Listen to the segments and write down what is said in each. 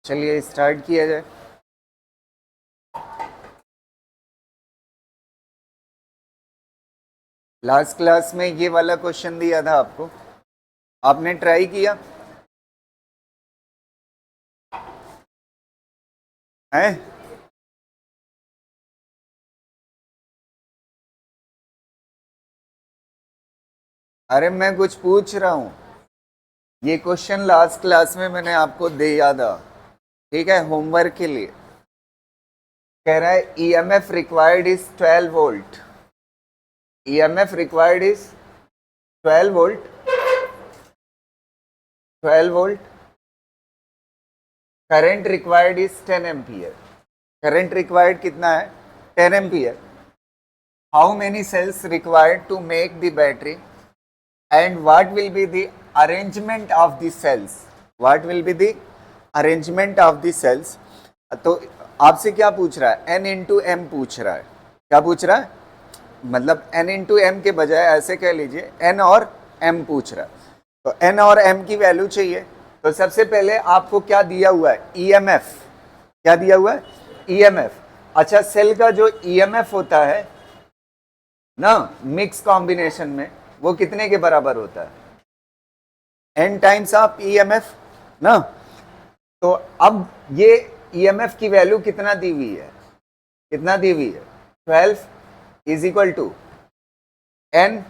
चलिए स्टार्ट किया जाए। लास्ट क्लास में ये वाला क्वेश्चन दिया था आपको, आपने ट्राई किया है? अरे मैं कुछ पूछ रहा हूँ। ये क्वेश्चन लास्ट क्लास में मैंने आपको दिया था, ठीक है, होमवर्क के लिए। कह रहा है EMF required is 12 volt. EMF required is 12 volt. 12 volt. Current required is 10 ampere. Current required कितना है? 10 ampere. How many cells required to make the battery and what will be the arrangement of the cells? What will be the arrangement of the cells? तो आपसे क्या पूछ रहा है? n into M पूछ रहा है। क्या पूछ रहा है? मतलब n इंटू एम के बजाय ऐसे कह लीजिए n और m पूछ रहा है। तो n और m की वैल्यू चाहिए। तो सबसे पहले आपको क्या दिया हुआ है? EMF। क्या दिया हुआ है? EMF। अच्छा, सेल का जो EMF होता है ना मिक्स कॉम्बिनेशन में, वो कितने के बराबर होता है? n टाइम्स ऑफ EMF ना। तो अब ये EMF की वैल्यू कितना दी हुई है? कितना दी हुई है? 12 is equal to n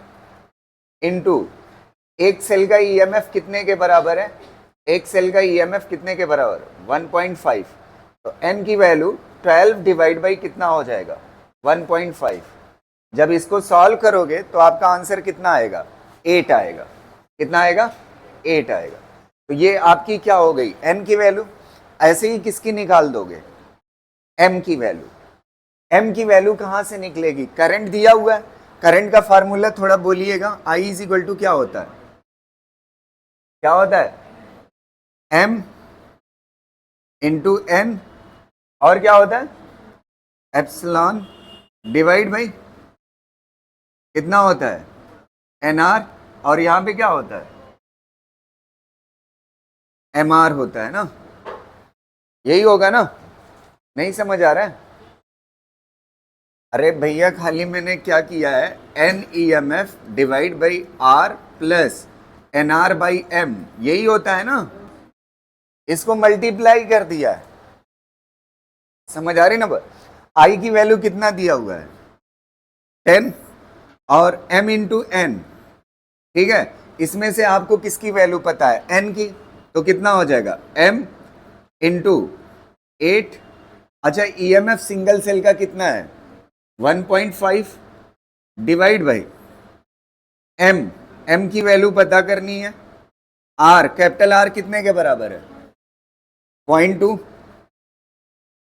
into एक सेल का EMF कितने के बराबर है? एक सेल का EMF कितने के बराबर? 1.5। तो n की वैल्यू 12 डिवाइड बाई कितना हो जाएगा? 1.5। जब इसको सॉल्व करोगे तो आपका आंसर कितना आएगा? 8 आएगा। कितना आएगा? 8 आएगा। तो ये आपकी क्या हो गई? n की वैल्यू। ऐसे ही किसकी निकाल दोगे? m की वैल्यू। m की वैल्यू कहां से निकलेगी? करंट दिया हुआ है। करंट का फार्मूला थोड़ा बोलिएगा। I इज इक्वल टू क्या होता है? क्या होता है? m into n। और क्या होता है? एप्सिलॉन डिवाइड बाई कितना होता है? nr। और यहां पे क्या होता है? mr होता है ना। यही होगा ना? नहीं समझ आ रहा है? अरे भैया, खाली मैंने क्या किया है? N E M F divide by r plus n r by m, यही होता है ना। इसको मल्टीप्लाई कर दिया है। समझ आ रही ना? आई की वैल्यू कितना दिया हुआ है? 10 और m इंटू एन। ठीक है, इसमें से आपको किसकी वैल्यू पता है? n की। तो कितना हो जाएगा? m into 8। अच्छा, ईएमएफ सिंगल सेल का कितना है? 1.5 डिवाइड बाई m। m की वैल्यू पता करनी है। r, कैपिटल R कितने के बराबर है? 0.2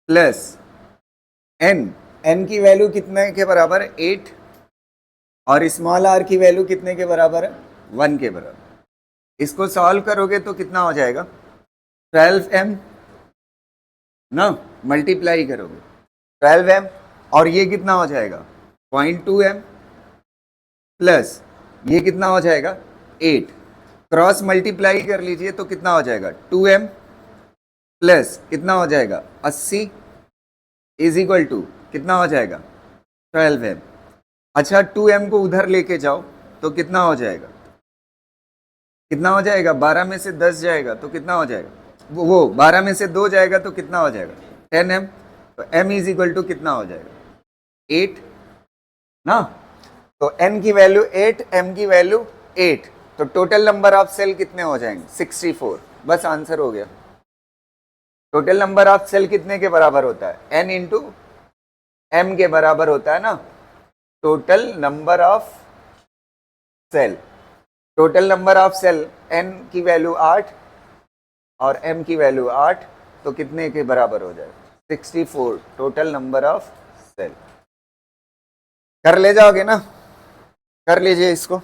प्लस n। n की वैल्यू कितने के बराबर है? 8। और स्मॉल r की वैल्यू कितने के बराबर है? 1 के बराबर। इसको सॉल्व करोगे तो कितना हो जाएगा? 12m ना, मल्टीप्लाई करोगे 12m। और ये कितना हो जाएगा? 0.2m प्लस ये कितना हो जाएगा? 8। क्रॉस मल्टीप्लाई कर लीजिए तो कितना हो जाएगा? 2m प्लस कितना हो जाएगा? 80 इज इक्वल टू कितना हो जाएगा? 12m। अच्छा, 2m को उधर लेके जाओ तो कितना हो जाएगा? कितना हो जाएगा? 12 में से 10 जाएगा तो कितना हो जाएगा? वो 12 में से 2 जाएगा तो कितना हो जाएगा? 10m। तो m इज इक्वल टू कितना हो जाएगा? 8 ना। तो n की वैल्यू 8, m की वैल्यू 8। तो टोटल नंबर ऑफ सेल कितने हो जाएंगे? 64। बस आंसर हो गया। टोटल नंबर ऑफ सेल कितने के बराबर होता है? n इंटू m के बराबर होता है ना। Total number of cell. Total number of cell n की वैल्यू 8 और m की वैल्यू 8, तो कितने के बराबर हो जाए? 64 टोटल नंबर ऑफ सेल। कर ले जाओगे ना? कर लीजिए इसको।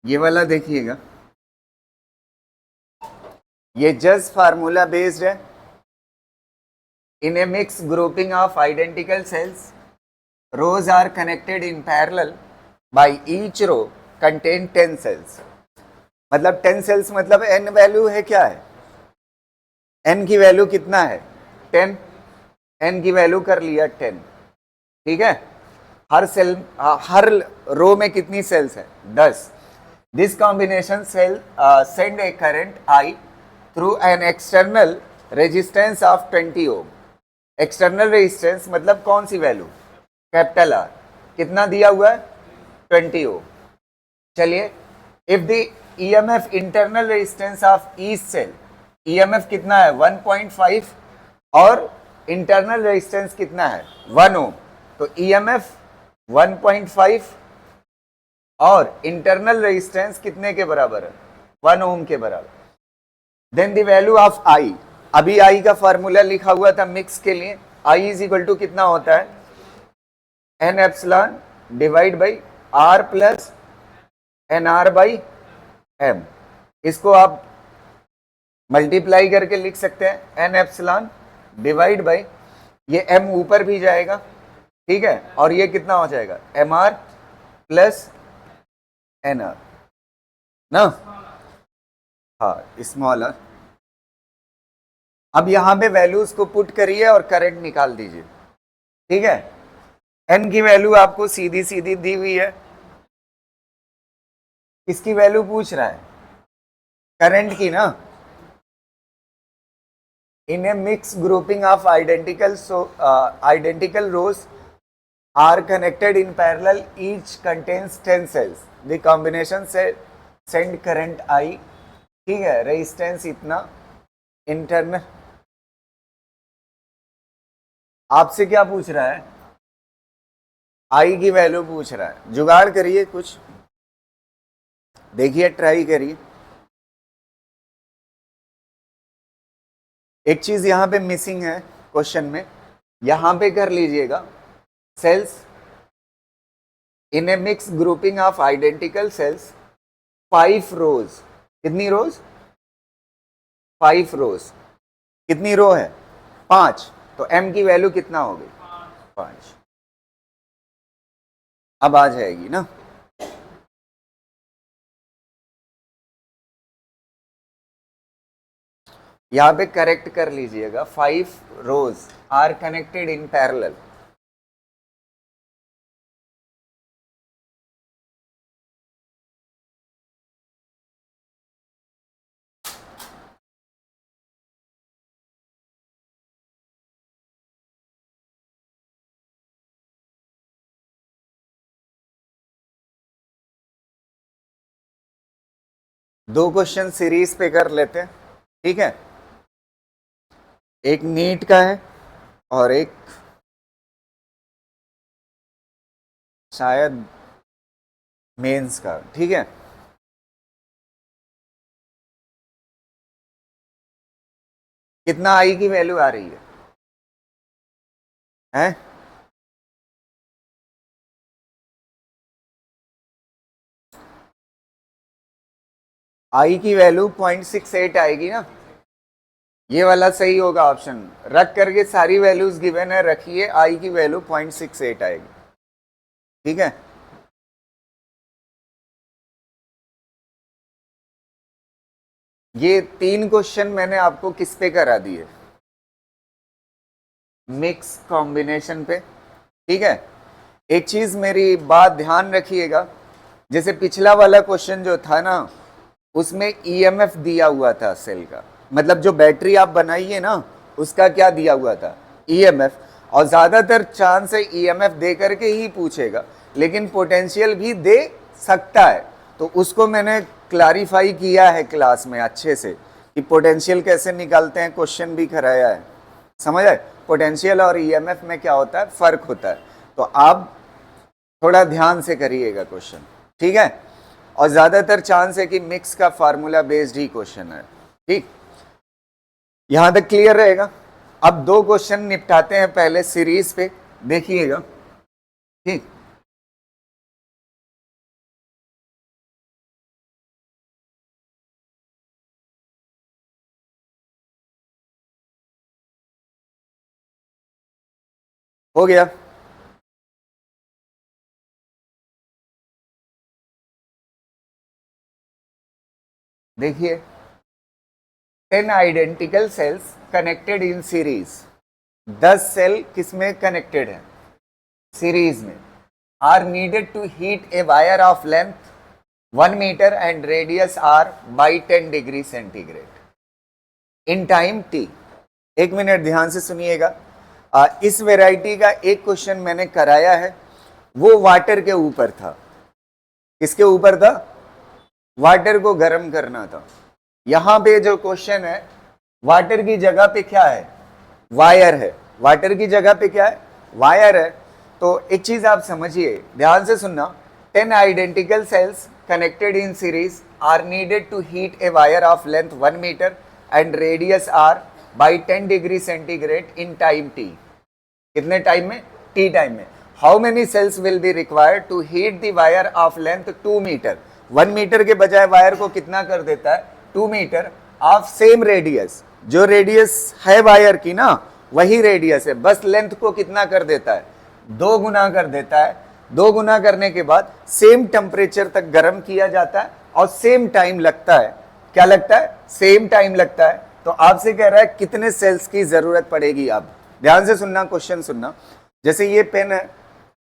ये वाला देखिएगा। ये जस्ट फार्मूला बेस्ड है. In a mix grouping of identical cells, rows are connected in parallel by each row contain 10 cells. मतलब 10 सेल्स मतलब n वैल्यू है, क्या है n की वैल्यू कितना है 10. n की वैल्यू कर लिया 10. ठीक है. हर सेल हर रो में कितनी सेल्स है 10. This combination cell send a current I through an external resistance of 20 ohm. External resistance मतलब कौन सी वैल्यू, कैपिटल आर. कितना दिया हुआ है 20 ओम. चलिए, if the EMF internal resistance of each cell, EMF कितना है 1.5 और इंटरनल रेजिस्टेंस कितना है 1 ओम. तो ईएमएफ 1.5 और इंटरनल रेजिस्टेंस कितने के बराबर है 1 ओम के बराबर. देन द वैल्यू ऑफ आई, अभी आई का फॉर्मूला लिखा हुआ था मिक्स के लिए. आई इज इक्वल टू कितना होता है n epsilon divide by r plus n r by m. इसको आप मल्टीप्लाई करके लिख सकते हैं एन एप्सिलॉन डिवाइड बाई, ये एम ऊपर भी जाएगा, ठीक है, और ये कितना हो जाएगा m r plus n r ना. हाँ, स्मॉल आर. अब यहां पे वैल्यूज को पुट करिए और करंट निकाल दीजिए. ठीक है. एन की वैल्यू आपको सीधी सीधी दी हुई है. किसकी वैल्यू पूछ रहा है करंट की ना. In a mix grouping of identical rows are connected in parallel, each contains 10 cells. The combination से सेंड करंट आई. ठीक है. रेजिस्टेंस इतना, इंटरनल. आपसे क्या पूछ रहा है आई की वैल्यू पूछ रहा है. जुगाड़ करिए कुछ, देखिए, ट्राई करिए. एक चीज यहां पे मिसिंग है क्वेश्चन में, यहां पे कर लीजिएगा. Cells in a mix grouping of identical cells 5 rows. कितनी रोज 5 रोज. कितनी रो है 5. तो m की वैल्यू कितना हो गई 5. अब आ जाएगी ना. यहां पे करेक्ट कर लीजिएगा. 5 रोज आर कनेक्टेड इन पैरेलल. दो क्वेश्चन सीरीज पे कर लेते हैं. ठीक है. एक नीट का है और एक शायद मेंस का. ठीक है. कितना आई की वैल्यू आ रही है हैं? आई की वैल्यू 0.68 आएगी ना. ये वाला सही होगा ऑप्शन. रख करके सारी वैल्यूज गिवन है, रखिए. आई की वैल्यू 0.68 आएगी. ठीक है. ये 3 क्वेश्चन मैंने आपको किस पे करा दिए, मिक्स कॉम्बिनेशन पे. ठीक है. एक चीज मेरी बात ध्यान रखिएगा, जैसे पिछला वाला क्वेश्चन जो था ना, उसमें ईएमएफ दिया हुआ था सेल का, मतलब जो बैटरी आप बनाइए ना उसका क्या दिया हुआ था ईएमएफ. और ज्यादातर चांस है ईएमएफ दे करके ही पूछेगा, लेकिन पोटेंशियल भी दे सकता है. तो उसको मैंने क्लैरिफाई किया है क्लास में अच्छे से कि पोटेंशियल कैसे निकालते हैं, क्वेश्चन भी कराया है. समझ आए. पोटेंशियल और ईएमएफ में क्या होता है, फर्क होता है. तो आप थोड़ा ध्यान से करिएगा क्वेश्चन. ठीक है. और ज्यादातर चांस है कि मिक्स का फार्मूला बेस्ड ही क्वेश्चन है. ठीक. यहां तक क्लियर रहेगा. अब 2 क्वेश्चन निपटाते हैं पहले सीरीज पे, देखिएगा. ठीक. हो गया। देखिए 10 identical cells connected in series, 10 cell किसमें कनेक्टेड है, सीरीज में, are needed to heat a wire of length 1 metre and radius R by 10 degree centigrade in time T. 1 minute ध्यान से सुनिएगा। इस वेराइटी का एक क्वेश्चन मैंने कराया है, वो वाटर के ऊपर था। किसके ऊपर था, वाटर को गर्म करना था। यहां पे जो क्वेश्चन है, वाटर की जगह पे क्या है, वायर है। वाटर की जगह पे क्या है, वायर है। तो एक चीज आप समझिए, ध्यान से सुनना, 10 identical sales connected in series are needed to heat a wire of length 1 meter and radius r by 10 degree centigrade in time t। कितने टाइम में, t टाइम में। How many cells will be required to heat the wire of length 2 meter? 1 metre के बजाय wire को कितना कर देता है, 2 मीटर ऑफ सेम रेडियस। जो रेडियस है वायर की ना, वही रेडियस है, बस लेंथ को कितना कर देता है, 2 गुना कर देता है। 2 गुना करने के बाद सेम टेम्परेचर तक गर्म किया जाता है और सेम टाइम लगता है। क्या लगता है, सेम टाइम लगता है। तो आपसे कह रहा है कितने सेल्स की जरूरत पड़ेगी। अब ध्यान से सुनना, क्वेश्चन सुनना। जैसे ये पेन है,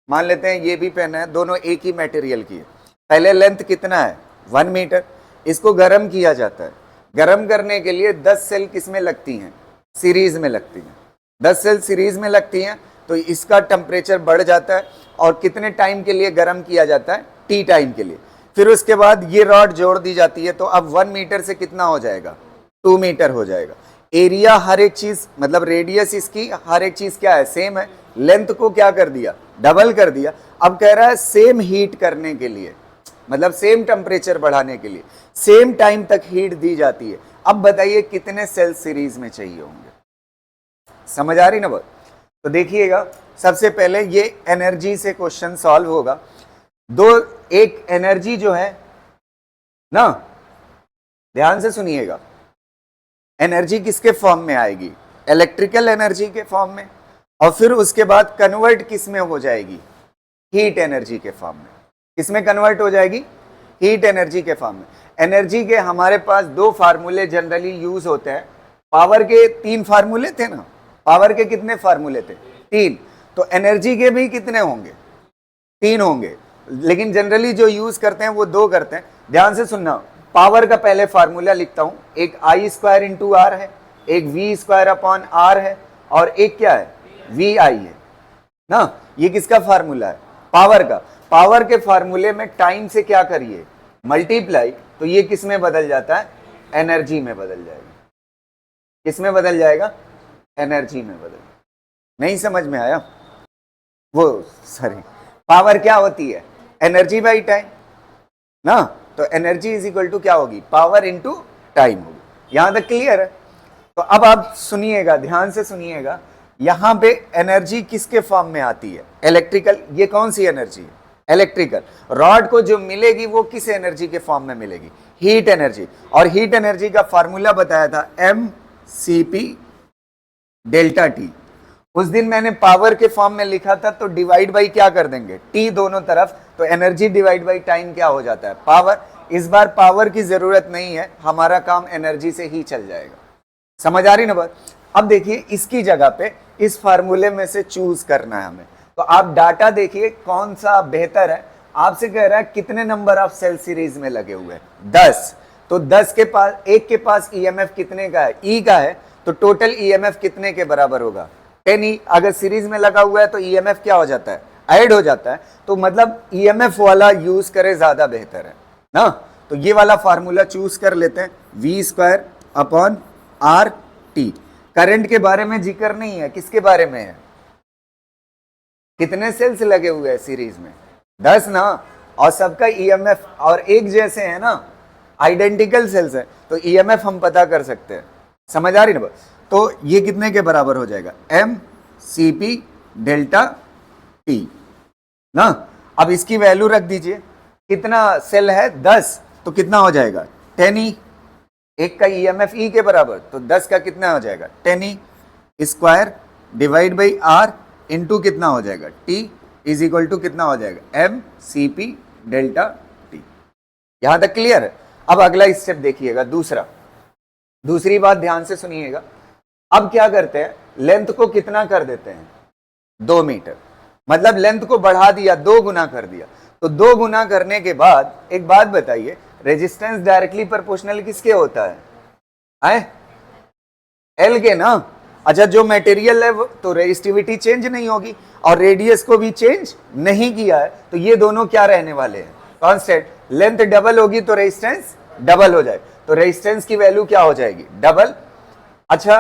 मान लेते हैं ये भी पेन है, दोनों एक ही मटेरियल की है। पहले लेंथ कितना है, 1 मीटर। इसको गर्म किया जाता है। गर्म करने के लिए 10 सेल किसमें लगती हैं, सीरीज में लगती हैं। 10 सेल सीरीज में लगती हैं, तो इसका टेम्परेचर बढ़ जाता है और कितने टाइम के लिए गर्म किया जाता है, टी टाइम के लिए। फिर उसके बाद ये रॉड जोड़ दी जाती है, तो अब 1 मीटर से कितना हो जाएगा, 2 मीटर हो जाएगा। एरिया हर एक चीज, मतलब रेडियस इसकी हर एक चीज क्या है, सेम है। लेंथ को क्या कर दिया, डबल कर दिया। अब कह रहा है सेम हीट करने के लिए, मतलब सेम टेम्परेचर बढ़ाने के लिए सेम टाइम तक हीट दी जाती है। अब बताइए कितने सेल सीरीज में चाहिए होंगे। समझ आ रही ना बात। तो देखिएगा, सबसे पहले ये एनर्जी से क्वेश्चन सॉल्व होगा। एक एनर्जी जो है ना, ध्यान से सुनिएगा, एनर्जी किसके फॉर्म में आएगी, इलेक्ट्रिकल एनर्जी के फॉर्म में, और फिर उसके बाद कन्वर्ट किस में हो जाएगी, हीट एनर्जी के फॉर्म में। किसमें कन्वर्ट हो जाएगी, हीट एनर्जी के फॉर्म में। एनर्जी के हमारे पास 2 फार्मूले जनरली यूज होते हैं। पावर के 3 फार्मूले थे ना, पावर के कितने फार्मूले थे, 3। तो एनर्जी के भी कितने होंगे, 3 होंगे, लेकिन जनरली जो यूज करते हैं वो 2 करते हैं। ध्यान से सुनना, पावर का पहले फार्मूला लिखता हूं, एक आई स्क्वायर इंटू आर है, एक वी स्क्वायर अपॉन आर है, और एक क्या है, वी आई है ना। ये किसका फार्मूला है, पावर का। पावर के फार्मूले में टाइम से क्या करिए, मल्टीप्लाई, तो ये किस में बदल जाता है, एनर्जी में बदल जाएगा। किस में बदल जाएगा, एनर्जी में बदल। नहीं समझ में आया, वो सॉरी, पावर क्या होती है, एनर्जी बाई टाइम ना। तो एनर्जी इज इक्वल टू क्या होगी, पावर इनटू टाइम होगी। यहां तक क्लियर है। तो अब आप सुनिएगा, ध्यान से सुनिएगा, यहां पे एनर्जी किसके फॉर्म में आती है, इलेक्ट्रिकल। ये कौन सी एनर्जी है, इलेक्ट्रिकल। रॉड को जो मिलेगी वो किस एनर्जी के फॉर्म में मिलेगी, हीट एनर्जी। और हीट एनर्जी का फॉर्मूला बताया था mCp डेल्टा टी। उस दिन मैंने पावर के फॉर्म में लिखा था, तो डिवाइड बाई क्या कर देंगे, टी दोनों तरफ, तो एनर्जी डिवाइड बाई टाइम क्या हो जाता है, पावर। इस बार पावर की जरूरत नहीं है, हमारा काम एनर्जी से ही चल जाएगा। समझ आ रही ना बात। अब देखिए, इसकी जगह पे इस फार्मूले में से चूज करना है हमें। तो आप डाटा देखिए कौन सा बेहतर है। आपसे कह रहा है कितने नंबर ऑफ सेल सीरीज में लगे हुए हैं, 10। तो 10 के पास, एक के पास ईएमएफ कितने का है, ई का है, तो टोटल ईएमएफ कितने के बराबर होगा, 10 ई। अगर सीरीज में लगा हुआ है तो ईएमएफ क्या हो जाता है, ऐड हो जाता है। तो मतलब ईएमएफ वाला यूज करे, ज्यादा बेहतर है ना। तो ये वाला फार्मूला चूज कर लेते हैं, V square upon R T. Current के बारे में जिक्र नहीं है, किसके बारे में है, कितने सेल्स लगे हुए हैं सीरीज में, 10 ना, और सबका ईएमएफ और एक जैसे है ना, आइडेंटिकल सेल्स है, तो ईएमएफ हम पता कर सकते हैं। समझ आ रही ना। तो ये कितने के बराबर हो जाएगा, mCp डेल्टा टी ना। अब इसकी वैल्यू रख दीजिए, कितना सेल है, 10, तो कितना हो जाएगा, 10 ई। एक का ईएमएफ ई के बराबर, तो 10 का कितना हो जाएगा, 10 E square divide by R into कितना हो जाएगा, टी इज इक्वल टू कितना हो जाएगा, M C P delta T. यहां तक क्लियर है। अब अगला स्टेप देखिएगा, दूसरी बात ध्यान से सुनिएगा। अब क्या करते हैं, लेंथ को कितना कर देते हैं, 2 मीटर, मतलब लेंथ को बढ़ा दिया, 2 गुना कर दिया। तो 2 गुना करने के बाद एक बात बताइए, रेजिस्टेंस डायरेक्टली प्रोपोर्शनल किसके होता है, एल के ना। अच्छा, जो मटेरियल है वो तो रेजिस्टिविटी चेंज नहीं होगी और रेडियस को भी चेंज नहीं किया है, तो ये दोनों क्या रहने वाले हैं, कांस्टेंट। लेंथ डबल होगी तो रेजिस्टेंस डबल हो जाए, तो रेजिस्टेंस की वैल्यू क्या हो जाएगी, डबल। अच्छा,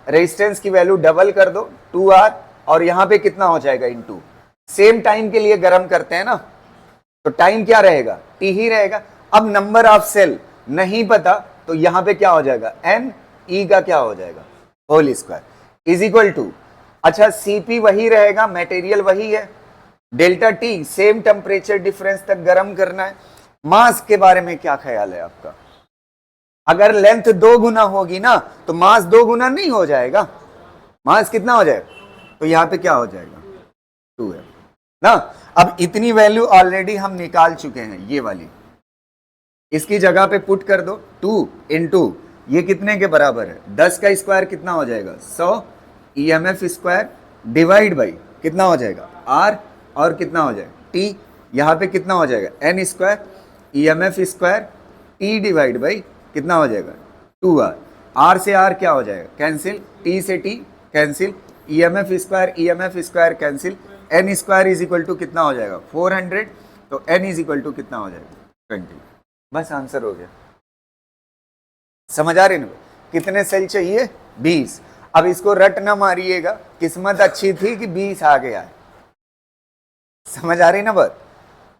रेजिस्टेंस की वैल्यू डबल कर दो 2R, और यहां पे कितना हो जाएगा, इनटू सेम टाइम के लिए गर्म करते हैं ना, तो टाइम क्या रहेगा, टी ही रहेगा। अब नंबर ऑफ सेल नहीं पता, तो यहां पे क्या हो जाएगा, एन ई का क्या हो जाएगा, whole square is equal to, अच्छा सीपी वही रहेगा, मटेरियल वही है, delta T same temperature difference तक गर्म करना है। मास के बारे में क्या ख्याल है आपका, अगर लेंथ 2 गुना होगी ना तो मास 2 गुना नहीं हो जाएगा, मास कितना हो जाएगा, तो यहां पे क्या हो जाएगा, 2 है ना। अब इतनी वैल्यू ऑलरेडी हम निकाल चुके हैं, ये वाली, इसकी जगह पे पुट कर दो, 2 इंटू ये कितने के बराबर है, 10 का स्क्वायर कितना हो जाएगा, 100 ईएमएफ स्क्वायर डिवाइड बाई कितना हो जाएगा, आर, और कितना हो जाएगा, टी, यहां पे कितना हो जाएगा, N square EMF square T divide by कितना हो जाएगा, 2R। आर से आर क्या हो जाएगा, कैंसिल, टी से T cancel, EMF square cancel, N square is equal to कितना हो जाएगा, 400, तो एन इज इक्वल टू कितना हो जाएगा, 20। बस आंसर हो गया। समझ आ रही ना, कितने सेल चाहिए, 20। अब इसको रट ना मारिएगा, किस्मत अच्छी थी कि 20 आ गया है। समझ आ रही ना बात,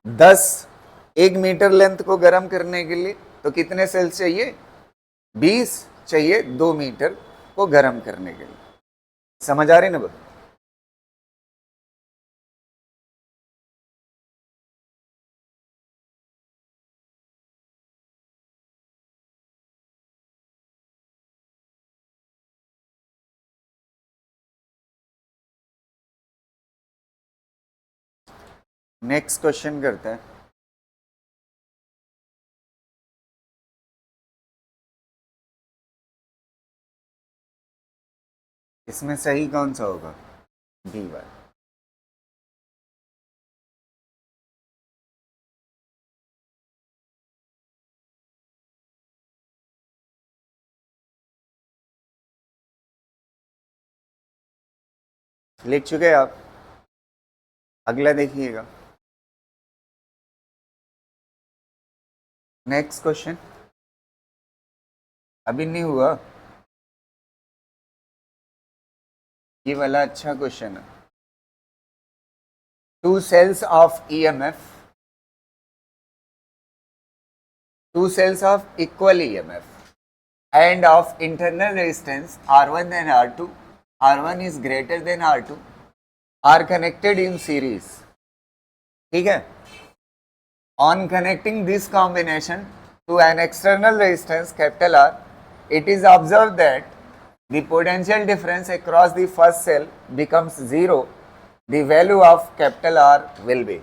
10 1 मीटर लेंथ को गर्म करने के लिए तो कितने सेल्स चाहिए, 20 चाहिए 2 मीटर को गर्म करने के लिए। समझ आ रही ना बात। नेक्स्ट क्वेश्चन करते हैं। इसमें सही कौन सा होगा, बी वाला। लिख चुके आप, अगला देखिएगा। नेक्स्ट क्वेश्चन अभी नहीं हुआ, ये वाला अच्छा क्वेश्चन है। 2 cells of EMF, 2 cells of equal EMF and of internal resistance R1 and R2, R1 is greater than R2, are connected in series. ठीक है, on connecting this combination to an external resistance capital R, it is observed that the potential difference across the first cell becomes 0. The value of capital R will be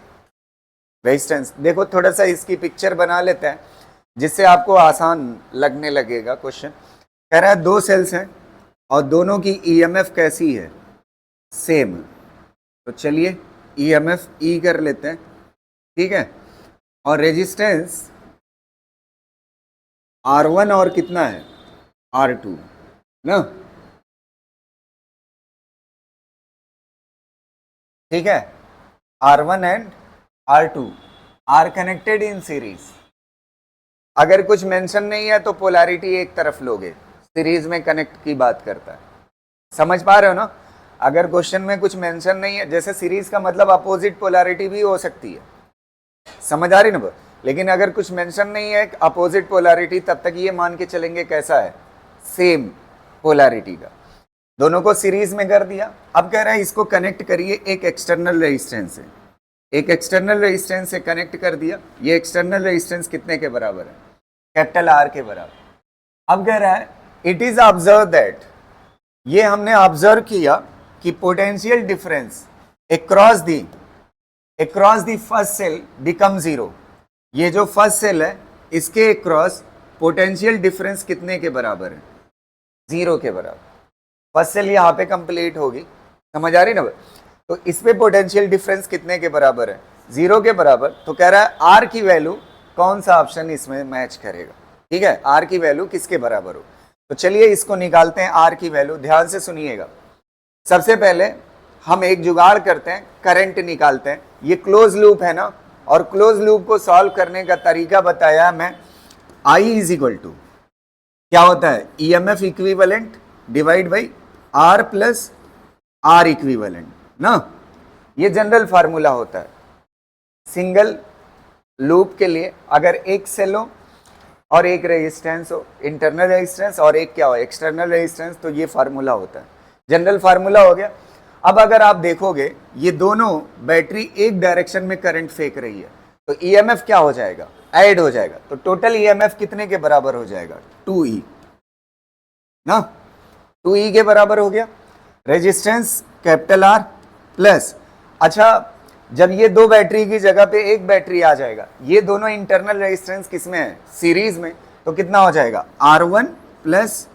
resistance। देखो थोड़ा सा इसकी picture बना लेते हैं जिससे आपको आसान लगने लगेगा क्वेश्चन। कह रहा है 2 सेल्स हैं और दोनों की ईएमएफ कैसी है, सेम। तो चलिए ईएमएफ ई कर लेते हैं, ठीक है, और रेजिस्टेंस R1 और कितना है, R2 ना, ठीक है। R1 and R2 are connected in series. अगर कुछ मेंशन नहीं है तो पोलैरिटी एक तरफ लोगे, सीरीज में कनेक्ट की बात करता है। समझ पा रहे हो ना। अगर क्वेश्चन में कुछ मेंशन नहीं है, जैसे सीरीज का मतलब अपोजिट पोलैरिटी भी हो सकती है, समझ आ रही ना। लेकिन अगर कुछ मेंशन नहीं है अपोजिट पोलैरिटी, तब तक ये मान के चलेंगे कैसा है, सेम पोलैरिटी का। दोनों को सीरीज में कर दिया। अब कह रहा है इसको कनेक्ट करिए एक एक्सटर्नल रेजिस्टेंस से, एक एक्सटर्नल रेजिस्टेंस से कनेक्ट कर दिया। ये एक्सटर्नल रेजिस्टेंस कितने के बराबर है, कैपिटल आर के बराबर। अब कह रहा है इट इज ऑब्जर्व दैट, ये हमने ऑब्जर्व किया कि potential difference across the first cell become 0। ये जो फर्स्ट सेल है इसके अक्रॉस पोटेंशियल डिफरेंस कितने के बराबर है? 0 के बराबर। फर्स्ट सेल यहाँ पे कंप्लीट होगी, समझ आ रही ना? तो इस पे पोटेंशियल डिफरेंस कितने के बराबर है? 0 के बराबर। तो कह रहा है आर की वैल्यू कौन सा ऑप्शन इसमें मैच करेगा? ठीक है, आर की वैल्यू किसके बराबर हो? तो चलिए इसको निकालते हैं आर की वैल्यू। ध्यान से सुनिएगा। सबसे पहले हम एक जुगाड़ करते हैं, करंट निकालते हैं। ये क्लोज लूप है ना, और क्लोज लूप को सॉल्व करने का तरीका बताया मैं। I इज इक्वल टू क्या होता है? EMF equivalent divide by R plus R equivalent ना। ये जनरल फार्मूला होता है सिंगल लूप के लिए। अगर एक सेल हो और एक रेजिस्टेंस हो, इंटरनल रेजिस्टेंस, और एक क्या हो? एक्सटर्नल रेजिस्टेंस, तो ये फार्मूला होता है, जनरल फार्मूला हो गया। अब अगर आप देखोगे ये दोनों बैटरी एक डायरेक्शन में करंट फेंक रही है, तो EMF क्या हो जाएगा? ऐड हो जाएगा। तो टोटल EMF कितने के बराबर हो जाएगा? 2E ना, 2E के बराबर हो गया। रेजिस्टेंस कैपिटल R प्लस, अच्छा जब ये दो बैटरी की जगह पे एक बैटरी आ जाएगा, ये दोनों इंटरनल रेजिस्टेंस किसमें है? सीरीज में, तो कितना हो जाएगा? R1 plus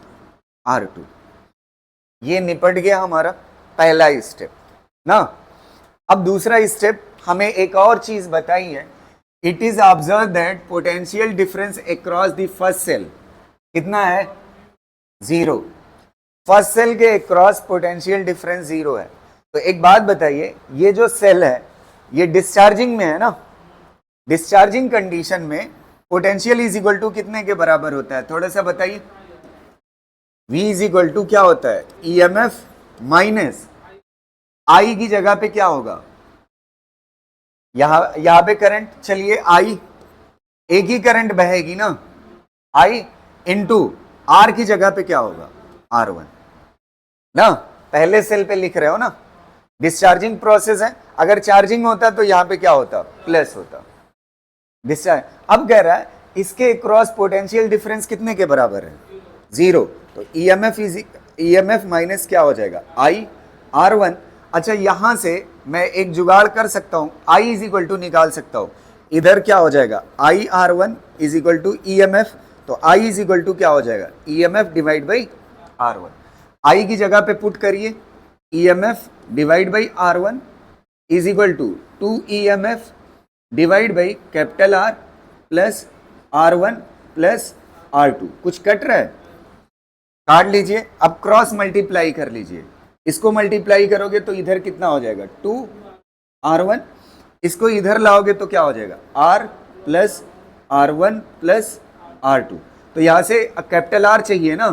R2। ये निपट गया हमारा पहला स्टेप ना। अब दूसरा स्टेप हमें एक और चीज बताई है। It is observe that potential difference across the first cell कितना है? 0। फर्स्ट सेल के अक्रॉस पोटेंशियल डिफरेंस 0 है। तो एक बात बताइए, ये जो सेल है ये डिस्चार्जिंग में है ना, डिस्चार्जिंग कंडीशन में पोटेंशियल इज इक्वल टू कितने के बराबर होता है? थोड़ा सा बताइए। V इज इक्वल टू क्या होता है? EMF माइनस I की जगह पे क्या होगा? यहां पे करंट, चलिए I एक ही करंट बहेगी ना, I इंटू R की जगह पे क्या होगा? R1 ना। पहले सेल पे लिख रहे हो ना, डिस्चार्जिंग प्रोसेस है। अगर चार्जिंग होता तो यहां पे क्या होता? प्लस होता, डिस्चार्ज। अब कह रहा है इसके क्रॉस पोटेंशियल डिफरेंस कितने के बराबर है? 0। तो EMF माइनस क्या हो जाएगा? I R1। अच्छा, यहां से मैं एक जुगाड़ कर सकता हूं, I इज इक्वल टू निकाल सकता हूं। इधर क्या हो जाएगा? I R1 is equal to EMF। तो I इज इक्वल टू क्या हो जाएगा? EMF divide by R1। I की जगह पे पुट करिए, EMF divide by R1 is equal to 2 EMF divide by capital R plus R1 plus R2। कुछ cut रहा है? काट लीजिए। अब क्रॉस मल्टीप्लाई कर लीजिए। इसको मल्टीप्लाई करोगे तो इधर कितना हो जाएगा? 2 R1। इसको इधर लाओगे तो क्या हो जाएगा? R plus R1 plus R2। तो यहां से कैपिटल R चाहिए ना,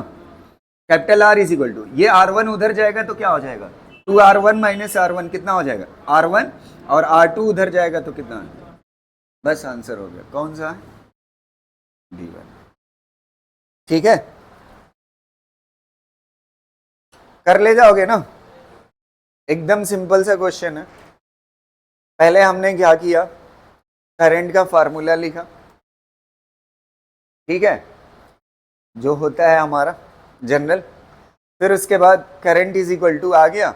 capital R is equal to, ये R1 उधर जाएगा तो क्या हो जाएगा? 2R1 माइनस R1 कितना हो जाएगा? R1, और R2 उधर जाएगा तो कितना? बस आंसर हो गया। कौन सा है? D1। ठीक है, कर ले जाओगे ना। एकदम सिंपल सा क्वेश्चन है। पहले हमने क्या किया? करंट का फार्मूला लिखा, ठीक है, जो होता है हमारा जनरल। फिर उसके बाद करंट इज इक्वल टू आ गया।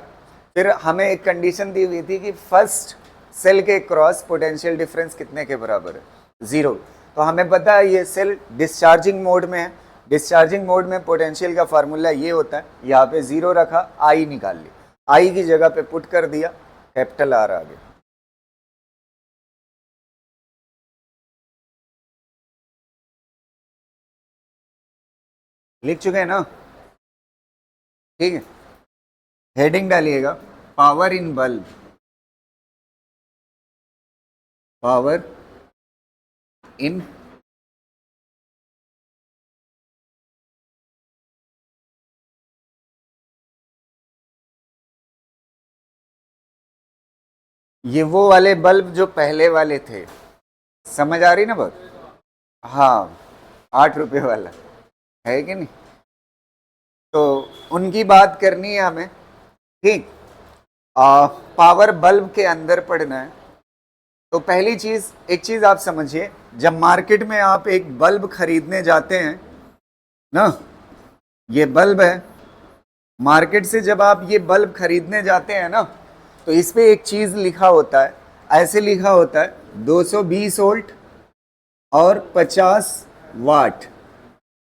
फिर हमें एक कंडीशन दी हुई थी कि फर्स्ट सेल के क्रॉस पोटेंशियल डिफरेंस कितने के बराबर है? 0। तो हमें पता है ये सेल डिस्चार्जिंग मोड में है। डिस्चार्जिंग मोड में पोटेंशियल का फार्मूला ये होता है। यहाँ पे 0 रखा, I निकाल लिया, I की जगह पे पुट कर दिया, कैपिटल R आ गया। लिख चुके हैं ना? ठीक है, हेडिंग डालिएगा, power in bulb, power in ये वो वाले बल्ब जो पहले वाले थे, समझ आ रही ना बात? हाँ, 8 रुपये वाला है कि नहीं? तो उनकी बात करनी है हमें, ठीक। पावर बल्ब के अंदर पढ़ना है। तो पहली चीज, एक चीज आप समझिए, जब मार्केट में आप एक बल्ब खरीदने जाते हैं ना, ये बल्ब है, मार्केट से जब आप ये बल्ब खरीदने जाते हैं ना, तो इस पे एक चीज लिखा होता है, ऐसे लिखा होता है 220 वोल्ट और 50 वाट।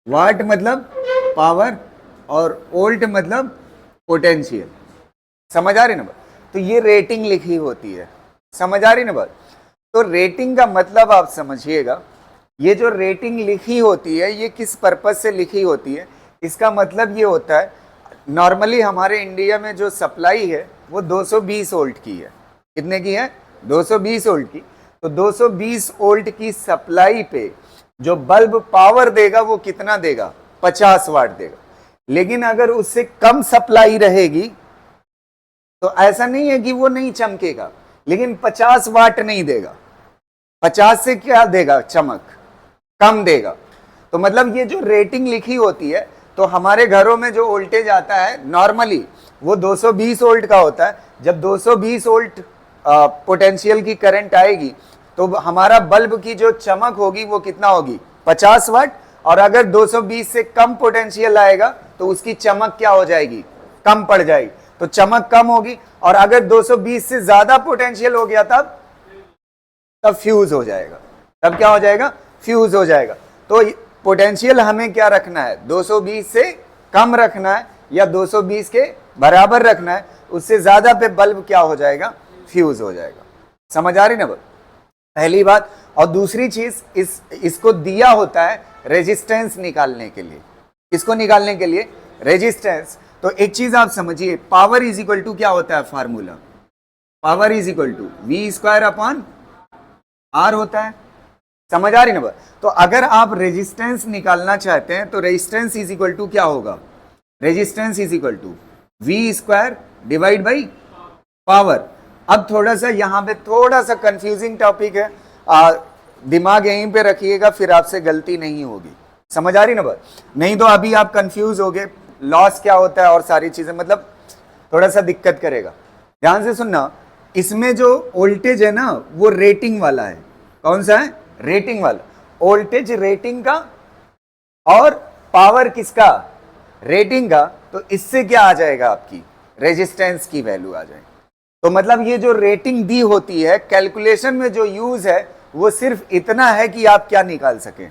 वाट मतलब पावर और वोल्ट मतलब पोटेंशियल। समझ आ रही ना बात? तो ये रेटिंग लिखी होती है, समझ आ रही ना बात? तो रेटिंग का मतलब आप समझिएगा, ये जो रेटिंग लिखी होती है ये किस पर्पज से लिखी होती है, इसका मतलब ये होता है नॉर्मली हमारे इंडिया में जो सप्लाई है वो 220 वोल्ट की है। कितने की है? 220 वोल्ट की। तो 220 वोल्ट की सप्लाई पे जो बल्ब पावर देगा वो कितना देगा? 50 वाट देगा। लेकिन अगर उससे कम सप्लाई रहेगी तो ऐसा नहीं है कि वो नहीं चमकेगा, लेकिन 50 वाट नहीं देगा। 50 से क्या देगा? चमक कम देगा। तो मतलब ये जो रेटिंग लिखी होती है, तो हमारे घरों में जो वोल्टेज आता है नॉर्मली वो 220 वोल्ट का होता है। जब 220 वोल्ट पोटेंशियल की करंट आएगी तो हमारा बल्ब की जो चमक होगी वो कितना होगी? 50 वाट। और अगर 220 से कम पोटेंशियल आएगा तो उसकी चमक क्या हो जाएगी? कम पड़ जाएगी, तो चमक कम होगी। और अगर 220 से ज्यादा पोटेंशियल हो गया तब फ्यूज हो जाएगा। तब क्या हो जाएगा? फ्यूज हो जाएगा। तो पोटेंशियल हमें क्या रखना है? 220 से कम रखना है या 220 के बराबर रखना है। उससे ज्यादा पे बल्ब क्या हो जाएगा? फ्यूज हो जाएगा। समझ आ रही ना बात? पहली बात। और दूसरी चीज, इसको दिया होता है रेजिस्टेंस निकालने के लिए। किसको निकालने के लिए? रेजिस्टेंस। तो एक चीज आप समझिए, पावर इज इक्वल टू क्या होता है formula? Power is equal to V square upon R होता है। समझ आ रही ना बात? तो अगर आप रेजिस्टेंस निकालना चाहते हैं तो रेजिस्टेंस इज इक्वल टू क्या होगा? Resistance is equal to V square divide by power. अब थोड़ा सा यहाँ पे थोड़ा सा कंफ्यूजिंग टॉपिक है, दिमाग यहीं पे रखिएगा, फिर आपसे गलती नहीं होगी। समझ आ रही ना बात? नहीं तो अभी आप कंफ्यूज हो गए, लॉस क्या होता है और सारी चीजें, मतलब थोड़ा सा दिक्कत करेगा। ध्यान से सुनना, इसमें जो वोल्टेज है ना वो रेटिंग वाला है। कौन सा है? रेटिंग वाला। वोल्टेज रेटिंग का और पावर किसका? रेटिंग का। तो इससे क्या आ जाएगा? आपकी रेजिस्टेंस की वैल्यू आ जाएगी। तो मतलब ये जो रेटिंग दी होती है, कैलकुलेशन में जो यूज है वो सिर्फ इतना है कि आप क्या निकाल सकें?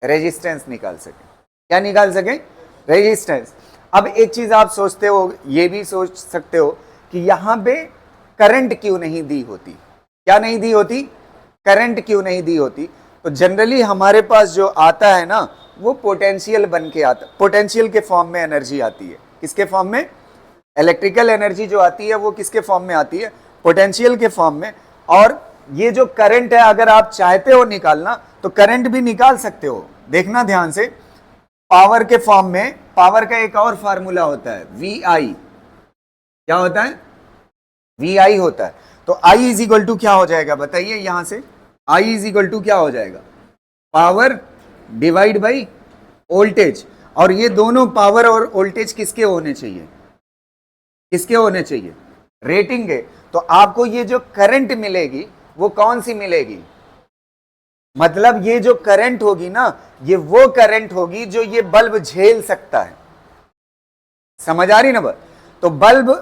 रेजिस्टेंस निकाल सकें। क्या निकाल सकें? रेजिस्टेंस। अब एक चीज आप सोचते हो, ये भी सोच सकते हो कि यहां पे करंट क्यों नहीं दी होती? क्या नहीं दी होती? करंट क्यों नहीं दी होती? तो जनरली हमारे पास जो आता है ना वो पोटेंशियल बन के आता, पोटेंशियल के फॉर्म में एनर्जी आती है। किसके फॉर्म में? इलेक्ट्रिकल एनर्जी जो आती है वो किसके फॉर्म में आती है? पोटेंशियल के फॉर्म में। और ये जो करंट है, अगर आप चाहते हो निकालना तो करंट भी निकाल सकते हो। देखना ध्यान से, पावर के फॉर्म में, पावर का एक और फार्मूला होता है वी आई। क्या होता है? वी आई होता है। तो आई इज इक्वल टू क्या हो जाएगा? बताइए यहां से। आई इज इक्वल टू क्या हो जाएगा? Power divide by voltage. और ये दोनों पावर और वोल्टेज किसके होने चाहिए? किसके होने चाहिए? रेटिंग है। तो आपको ये जो करंट मिलेगी वो कौन सी मिलेगी? मतलब ये जो करंट होगी ना, ये वो करंट होगी जो ये बल्ब झेल सकता है। समझ आ रही ना बात? तो बल्ब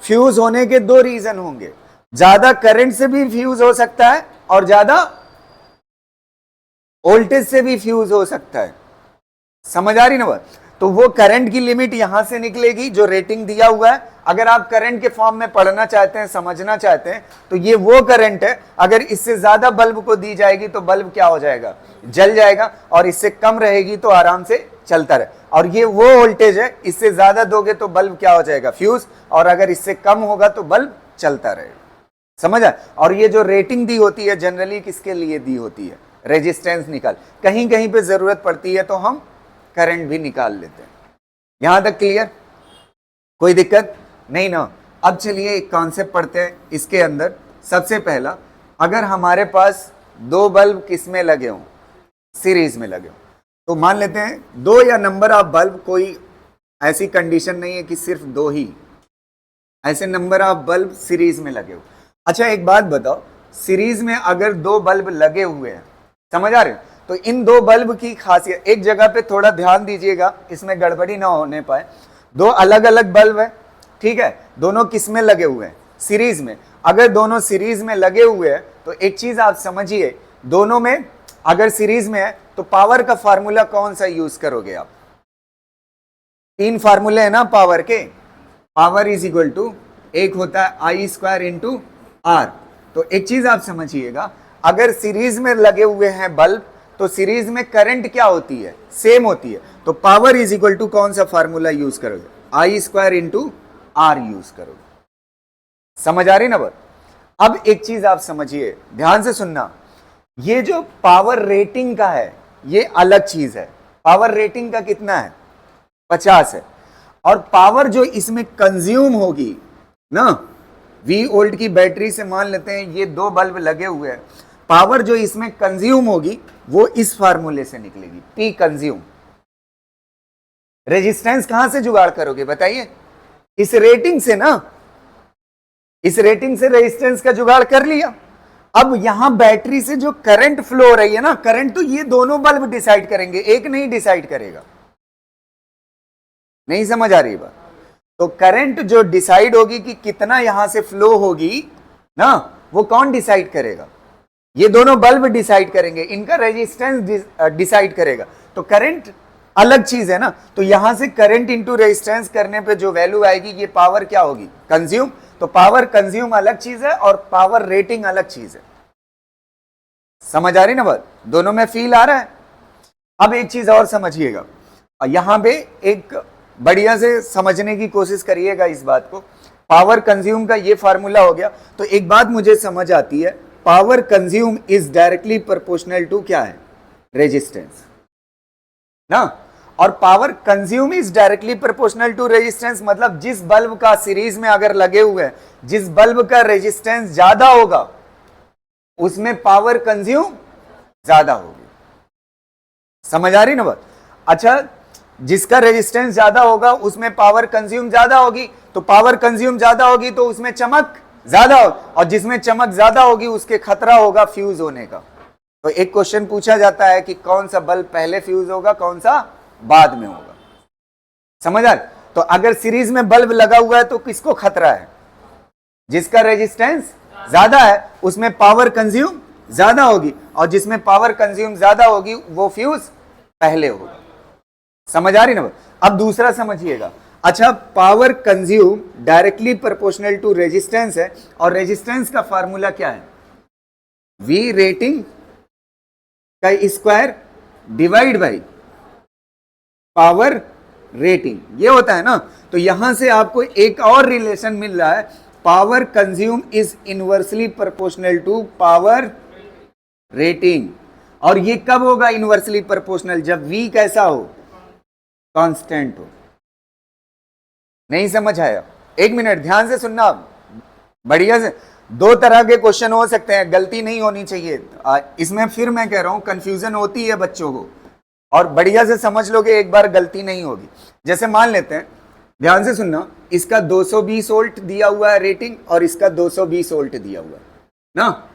फ्यूज होने के दो रीजन होंगे, ज्यादा करंट से भी फ्यूज हो सकता है और ज्यादा वोल्टेज से भी फ्यूज हो सकता है। समझ आ रही ना बात? तो वो करंट की लिमिट यहां से निकलेगी जो रेटिंग दिया हुआ है। अगर आप करंट के फॉर्म में पढ़ना चाहते हैं, समझना चाहते हैं, तो ये वो करंट है, अगर इससे ज्यादा बल्ब को दी जाएगी तो बल्ब क्या हो जाएगा? जल जाएगा। और इससे कम रहेगी तो आराम से चलता रहे। और ये वो वोल्टेज है, इससे ज्यादा दोगे तो बल्ब क्या हो जाएगा? फ्यूज। और अगर इससे कम होगा तो बल्ब चलता रहेगा। समझ आए? और ये जो रेटिंग दी होती है जनरली किसके लिए दी होती है? रेजिस्टेंस निकाल। कहीं कहीं पे जरूरत पड़ती है तो हम करंट भी निकाल लेते हैं। यहां तक क्लियर? कोई दिक्कत नहीं ना? अब चलिए एक कॉन्सेप्ट पढ़ते हैं इसके अंदर। सबसे पहला, अगर हमारे पास दो बल्ब किस में लगे हों? सीरीज में लगे हों। तो मान लेते हैं दो या नंबर ऑफ बल्ब, कोई ऐसी कंडीशन नहीं है कि सिर्फ दो ही, ऐसे नंबर ऑफ बल्ब सीरीज में लगे हो। अच्छा एक बात बताओ, सीरीज में अगर दो बल्ब लगे हुए हैं, समझ आ रहे हो? तो इन दो बल्ब की खासियत, एक जगह पे थोड़ा ध्यान दीजिएगा, इसमें गड़बड़ी ना होने पाए। दो अलग अलग बल्ब है, ठीक है? दोनों किस में लगे हुए हैं? सीरीज में। अगर दोनों सीरीज में लगे हुए हैं तो एक चीज आप समझिए, दोनों में अगर सीरीज में है तो पावर का फार्मूला कौन सा यूज करोगे आप? 3 फार्मूले है ना पावर के। पावर इज इक्वल टू, एक होता है आई स्क्वायर इंटू आर। तो एक चीज आप समझिएगा, अगर सीरीज में लगे हुए हैं बल्ब तो सीरीज में करंट क्या होती है? सेम होती है। तो पावर इज इक्वल टू कौन सा फार्मूला यूज करोगे? आई स्क्वायर इंटू आर यूज करोगे। समझ आ रही ना बात? अब एक चीज आप समझिए, ध्यान से सुनना, ये जो पावर रेटिंग का है ये अलग चीज है। पावर रेटिंग का कितना है? 50 है। और पावर जो इसमें कंज्यूम होगी ना, V वोल्ट की बैटरी से मान लेते हैं ये 2 बल्ब लगे हुए हैं, पावर जो इसमें कंज्यूम होगी वो इस फार्मूले से निकलेगी, P कंज्यूम। रेजिस्टेंस कहां से जुगाड़ करोगे बताइए? इस रेटिंग से ना, इस रेटिंग से रेजिस्टेंस का जुगाड़ कर लिया। अब यहां बैटरी से जो करंट फ्लो हो रही है ना, करंट तो ये दोनों बल्ब डिसाइड करेंगे, एक नहीं डिसाइड करेगा। नहीं समझ आ रही बात? तो करंट जो डिसाइड होगी कि कितना यहां से फ्लो होगी ना, वो कौन डिसाइड करेगा? ये दोनों बल्ब डिसाइड करेंगे, इनका रेजिस्टेंस डिसाइड करेगा। तो करंट अलग चीज है ना, तो यहां से करंट इंटू रेजिस्टेंस करने पे जो वैल्यू आएगी ये पावर क्या होगी? कंज्यूम। तो पावर कंज्यूम अलग चीज है और पावर रेटिंग अलग चीज है। समझ आ रही ना बात? दोनों में फील आ रहा है? अब एक चीज और समझिएगा, यहां पे एक बढ़िया से समझने की कोशिश करिएगा इस बात को। पावर कंज्यूम का ये फार्मूला हो गया। तो एक बात मुझे समझ आती है, power consume is directly proportional to क्या है? रेजिस्टेंस ना। और power consume is directly proportional to resistance, मतलब जिस बल्ब का सीरीज में अगर लगे हुए हैं, जिस बल्ब का रेजिस्टेंस ज्यादा होगा उसमें पावर कंज्यूम ज्यादा होगी। समझ आ रही ना बात? अच्छा, जिसका रेजिस्टेंस ज्यादा होगा उसमें पावर कंज्यूम ज्यादा होगी, तो पावर कंज्यूम ज्यादा होगी तो उसमें चमक ज्यादा होगी, और जिसमें चमक ज्यादा होगी उसके खतरा होगा फ्यूज होने का। तो एक क्वेश्चन पूछा जाता है कि कौन सा बल्ब पहले फ्यूज होगा, कौन सा बाद में होगा। समझ आ? तो अगर सीरीज में बल्ब लगा हुआ है तो किसको खतरा है? जिसका रेजिस्टेंस ज्यादा है उसमें पावर कंज्यूम ज्यादा होगी, और जिसमें पावर कंज्यूम ज्यादा होगी वो फ्यूज पहले होगा। समझ आ रही ना? अब दूसरा समझिएगा। अच्छा, power consume directly proportional to resistance है, और रेजिस्टेंस का फार्मूला क्या है? V रेटिंग का square divide by power rating, ये होता है ना। तो यहां से आपको एक और रिलेशन मिल रहा है, power consume is inversely proportional to power rating. और ये कब होगा इनवर्सली प्रोपोर्शनल? जब V कैसा हो? कांस्टेंट हो। नहीं समझ आया? एक मिनट ध्यान से सुनना बढ़िया से। 2 तरह के क्वेश्चन हो सकते हैं, गलती नहीं होनी चाहिए इसमें। फिर मैं कह रहा हूं कंफ्यूजन होती है बच्चों को, और बढ़िया से समझ लोगे एक बार गलती नहीं होगी। जैसे मान लेते हैं, ध्यान से सुनना, इसका 220 वोल्ट दिया हुआ है रेटिंग, और इसका 220 वोल्ट दिया हुआ है ना,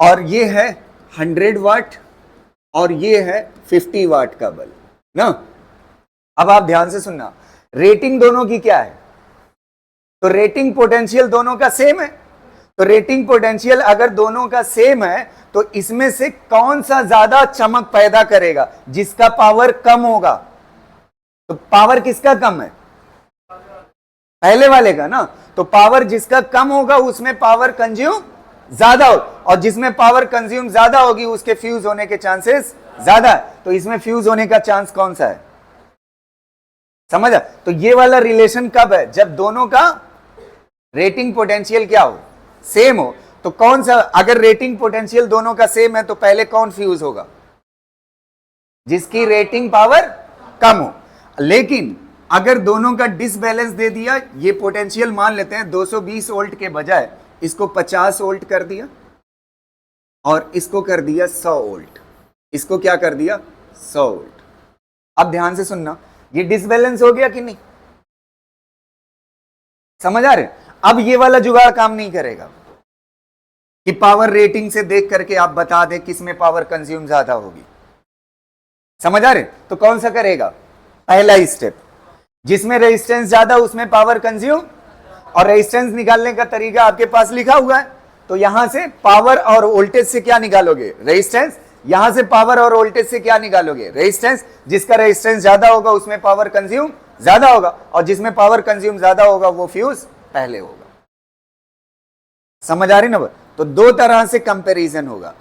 और ये है 100 वाट और ये है 50 वाट का बल्ब ना। अब आप ध्यान से सुनना, रेटिंग दोनों की क्या है? तो रेटिंग पोटेंशियल दोनों का सेम है। तो रेटिंग पोटेंशियल अगर दोनों का सेम है तो इसमें से कौन सा ज्यादा चमक पैदा करेगा? जिसका पावर कम होगा। तो पावर किसका कम है? पहले वाले का ना। तो पावर जिसका कम होगा उसमें पावर कंज्यूम ज्यादा हो, और जिसमें पावर कंज्यूम ज्यादा होगी उसके फ्यूज होने के चांसेस ज्यादा है। तो इसमें फ्यूज होने का चांस कौन सा है? समझा? तो ये वाला रिलेशन कब है? जब दोनों का रेटिंग पोटेंशियल क्या हो? सेम हो। तो कौन सा, अगर रेटिंग पोटेंशियल दोनों का सेम है तो पहले कौन फ्यूज होगा? जिसकी रेटिंग पावर कम हो। लेकिन अगर दोनों का डिसबैलेंस दे दिया, ये पोटेंशियल मान लेते हैं 220 वोल्ट के बजाय इसको 50 वोल्ट कर दिया, और इसको कर दिया 100 वोल्ट। इसको क्या कर दिया? 100 वोल्ट। अब ध्यान से सुनना, ये डिसबैलेंस हो गया कि नहीं? समझ आ रहे? अब ये वाला जुगाड़ काम नहीं करेगा कि पावर रेटिंग से देख करके आप बता दें किसमें पावर कंज्यूम ज्यादा होगी। समझ आ रहे? तो कौन सा करेगा? पहला ही स्टेप, जिसमें रेजिस्टेंस ज्यादा उसमें पावर कंज्यूम। और रेजिस्टेंस निकालने का तरीका आपके पास लिखा हुआ है। तो यहां से पावर और वोल्टेज से क्या निकालोगे? रेजिस्टेंस। यहां से पावर और वोल्टेज से क्या निकालोगे? रेजिस्टेंस। जिसका रेजिस्टेंस ज्यादा होगा उसमें पावर कंज्यूम ज्यादा होगा, और जिसमें पावर कंज्यूम ज्यादा होगा वो फ्यूज पहले होगा। समझ आ रही ना? तो दो तरह से कंपैरिजन होगा।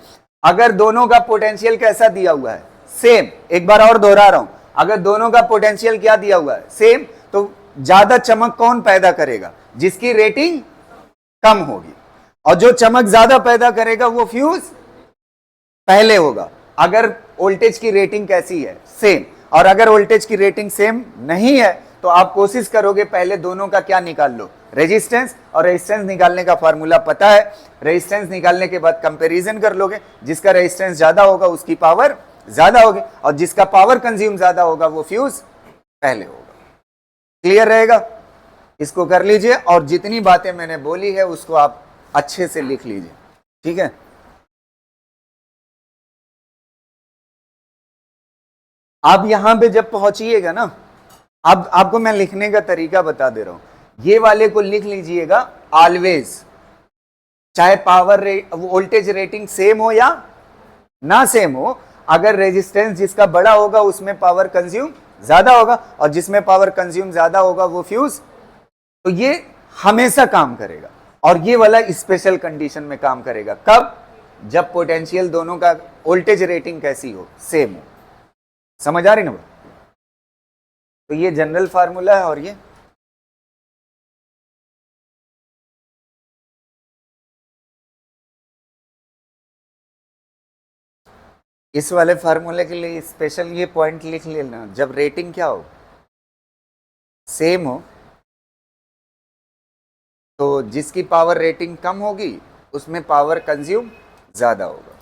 अगर दोनों का पोटेंशियल कैसा दिया हुआ है? सेम। एक बार और दोहरा रहा हूं, अगर दोनों का पोटेंशियल क्या दिया हुआ है? सेम, तो ज्यादा चमक कौन पैदा करेगा? जिसकी रेटिंग कम होगी, और जो चमक ज्यादा पैदा करेगा वो फ्यूज पहले होगा। अगर वोल्टेज की रेटिंग कैसी है? सेम। और अगर वोल्टेज की रेटिंग सेम नहीं है तो आप कोशिश करोगे पहले दोनों का क्या निकाल लो? रेजिस्टेंस। और रेजिस्टेंस निकालने का फार्मूला पता है, रेजिस्टेंस निकालने के बाद कंपैरिजन कर लोगे, जिसका रेजिस्टेंस ज्यादा होगा उसकी पावर ज्यादा होगी, और जिसका पावर कंज्यूम ज्यादा होगा वो फ्यूज पहले होगा। क्लियर रहेगा? इसको कर लीजिए, और जितनी बातें मैंने बोली है उसको आप अच्छे से लिख लीजिए, ठीक है? आप यहां पे जब पहुंचिएगा ना, अब आपको मैं लिखने का तरीका बता दे रहा हूं। ये वाले को लिख लीजिएगा ऑलवेज, चाहे पावर वोल्टेज रेटिंग सेम हो या ना सेम हो। अगर रेजिस्टेंस जिसका बड़ा होगा उसमें पावर कंज्यूम ज्यादा होगा, और जिसमें पावर कंज्यूम ज्यादा होगा वो फ्यूज। तो ये हमेशा काम करेगा, और ये वाला स्पेशल कंडीशन में काम करेगा। कब? जब पोटेंशियल दोनों का वोल्टेज रेटिंग कैसी हो? सेम हो। समझ आ रही ना? तो ये जनरल फार्मूला है, और ये इस वाले फार्मूले के लिए स्पेशल ये पॉइंट लिख लेना। जब रेटिंग क्या हो? सेम हो, तो जिसकी पावर रेटिंग कम होगी उसमें पावर कंज्यूम ज्यादा होगा।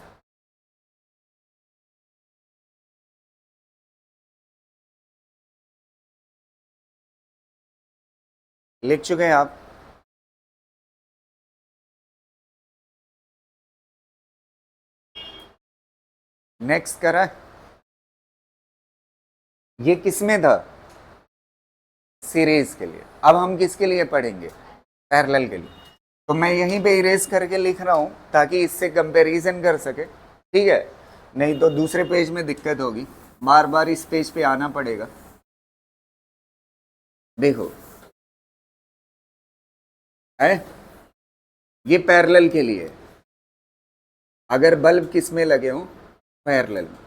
लिख चुके हैं आप? नेक्स्ट करा है? ये किसमें था? सीरीज के लिए। अब हम किसके लिए पढ़ेंगे? पैरेलल के लिए। तो मैं यहीं पे इरेज करके लिख रहा हूं ताकि इससे कंपैरिजन कर सके, ठीक है? नहीं तो दूसरे पेज में दिक्कत होगी, बार बार इस पेज पे आना पड़ेगा। देखो है, ये पैरेलल के लिए। अगर बल्ब किस में लगे हों? पैरेलल में।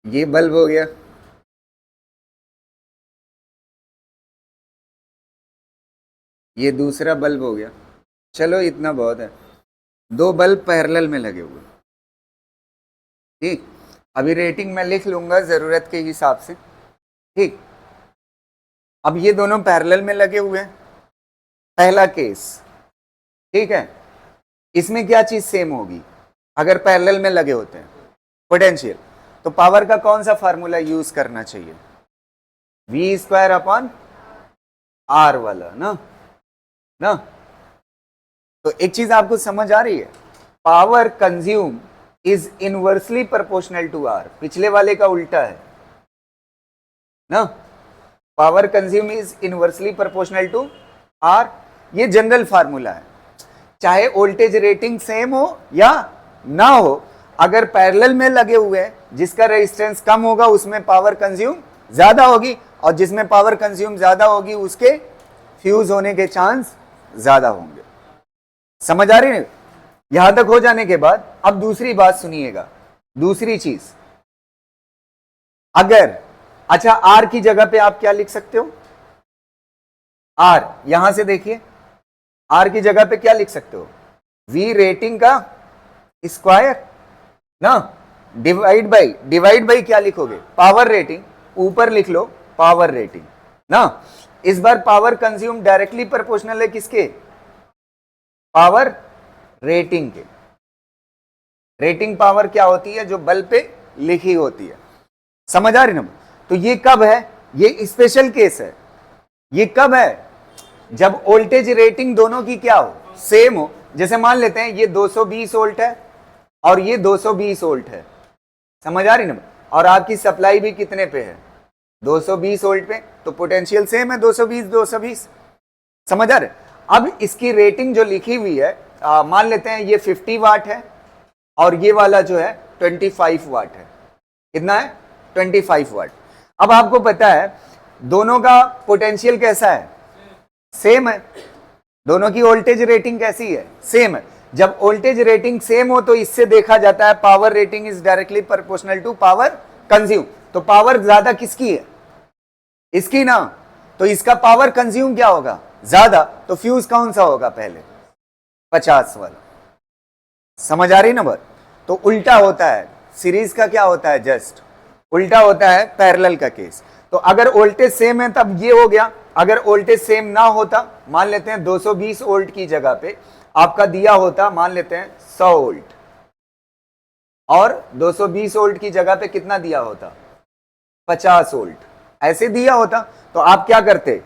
ये बल्ब हो गया, ये दूसरा बल्ब हो गया। चलो इतना बहुत है, दो बल्ब पैरेलल में लगे हुए, ठीक। अभी रेटिंग मैं लिख लूंगा जरूरत के हिसाब से, ठीक। अब ये दोनों पैरेलल में लगे हुए हैं, पहला केस, ठीक है। इसमें क्या चीज सेम होगी? अगर पैरेलल में लगे होते हैं पोटेंशियल, तो पावर का कौन सा फार्मूला यूज करना चाहिए? V² अपॉन R वाला ना। तो एक चीज आपको समझ आ रही है, power consume is inversely proportional to R। पिछले वाले का उल्टा है ना, power consume is inversely proportional to R। ये जनरल फार्मूला है, चाहे वोल्टेज रेटिंग सेम हो या ना हो। अगर पैरेलल में लगे हुए हैं, जिसका रेजिस्टेंस कम होगा उसमें पावर कंज्यूम ज्यादा होगी, और जिसमें पावर कंज्यूम ज्यादा होगी उसके फ्यूज होने के चांस ज्यादा होंगे। समझ आ रही है? यहां तक हो जाने के बाद अब दूसरी बात सुनिएगा, दूसरी चीज। अगर अच्छा R की जगह पे आप क्या लिख सकते हो? R यहां से देखिए, R की जगह पे क्या लिख सकते हो? V रेटिंग का स्क्वायर ना, डिवाइड बाई क्या लिखोगे? Power rating. ऊपर लिख लो पावर रेटिंग ना। इस बार पावर कंज्यूम डायरेक्टली प्रोपोर्शनल है किसके? पावर रेटिंग के। रेटिंग पावर क्या होती है? जो बल्ब पे लिखी होती है। समझ आ रही ना? तो ये कब है? ये स्पेशल केस है। ये कब है? जब वोल्टेज रेटिंग दोनों की क्या हो? सेम हो। जैसे मान लेते हैं ये 220 वोल्ट है और ये 220 वोल्ट है। समझ आ रही ना? और आपकी सप्लाई भी कितने पे है? 220 वोल्ट पे, तो पोटेंशियल सेम है 220 220। समझ आ रहे? अब इसकी रेटिंग जो लिखी हुई है, मान लेते हैं ये 50 वाट है और ये वाला जो है 25 वाट है। कितना है? 25 वाट। अब आपको पता है दोनों का पोटेंशियल कैसा है? सेम है। दोनों की वोल्टेज रेटिंग कैसी है? सेम है। जब वोल्टेज रेटिंग सेम हो तो इससे देखा जाता है power rating is directly proportional to power consume. तो पावर ज्यादा किसकी है? इसकी ना। तो इसका पावर कंज्यूम क्या होगा? ज्यादा। तो फ्यूज कौन सा होगा पहले? 50 वाला। समझ आ रही ना बात? तो उल्टा होता है सीरीज का, क्या होता है? जस्ट उल्टा होता है पैरेलल का केस। तो अगर वोल्टेज सेम है तब ये हो गया। अगर वोल्टेज सेम ना होता, मान लेते हैं 220 वोल्ट की जगह पे आपका दिया होता, मान लेते हैं 100 वोल्ट, और 220 वोल्ट की जगह पे कितना दिया होता? 50 वोल्ट। ऐसे दिया होता तो आप क्या करते?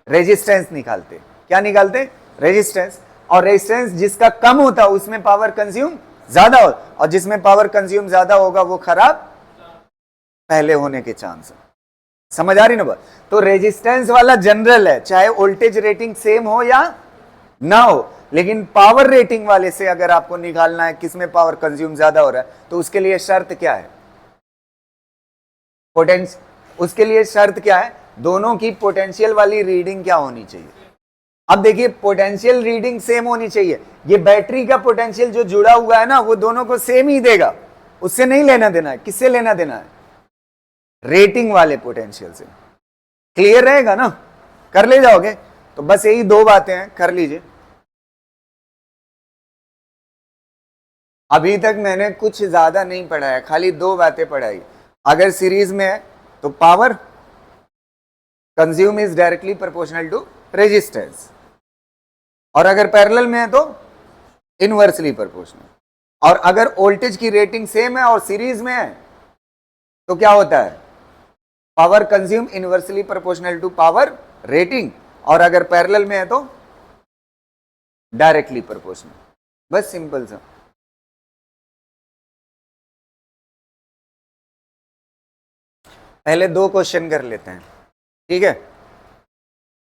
रेजिस्टेंस निकालते। क्या निकालते? रेजिस्टेंस। और रेजिस्टेंस जिसका कम होता उसमें पावर कंज्यूम ज्यादा हो, और जिसमें पावर कंज्यूम ज्यादा होगा वो खराब पहले होने के चांस है। समझ आ रही ना बात? तो रेजिस्टेंस वाला जनरल है, चाहे वोल्टेज रेटिंग सेम हो या ना हो। लेकिन पावर रेटिंग वाले से अगर आपको निकालना है किसमें पावर कंज्यूम ज्यादा हो रहा है, तो उसके लिए शर्त क्या है? उसके लिए शर्त क्या है? दोनों की पोटेंशियल वाली रीडिंग क्या होनी चाहिए? अब देखिए पोटेंशियल रीडिंग सेम होनी चाहिए। ये बैटरी का पोटेंशियल जो जुड़ा हुआ है ना, वो दोनों को सेम ही देगा, उससे नहीं लेना देना है। किससे लेना देना है? रेटिंग वाले पोटेंशियल से। क्लियर रहेगा ना? कर ले जाओगे? तो बस यही दो बातें हैं, कर लीजिए। अभी तक मैंने कुछ ज्यादा नहीं पढ़ाया, खाली दो बातें पढ़ाई। अगर सीरीज में है तो power consume is directly proportional to resistance, और अगर पैरेलल में है तो इनवर्सली प्रोपोर्शनल। और अगर वोल्टेज की रेटिंग सेम है और सीरीज में है तो क्या होता है? Power consume inversely proportional to power rating, और अगर पैरेलल में है तो डायरेक्टली प्रोपोर्शनल। बस सिंपल सा। पहले दो क्वेश्चन कर लेते हैं, ठीक है?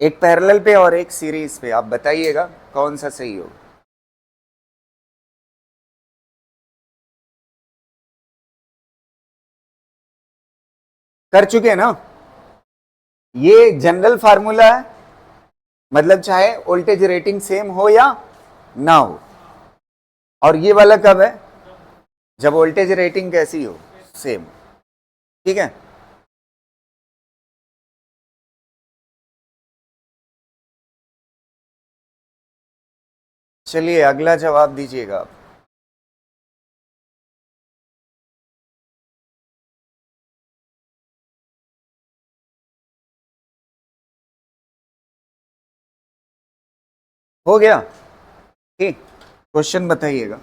एक पैरेलल पे और एक सीरीज पे। आप बताइएगा कौन सा सही होगा। कर चुके हैं ना? ये जनरल फार्मूला है, मतलब चाहे वोल्टेज रेटिंग सेम हो या ना हो। और ये वाला कब है? जब वोल्टेज रेटिंग कैसी हो? सेम। ठीक है? चलिए अगला जवाब दीजिएगा आप। हो गया? ठीक, क्वेश्चन बताइएगा।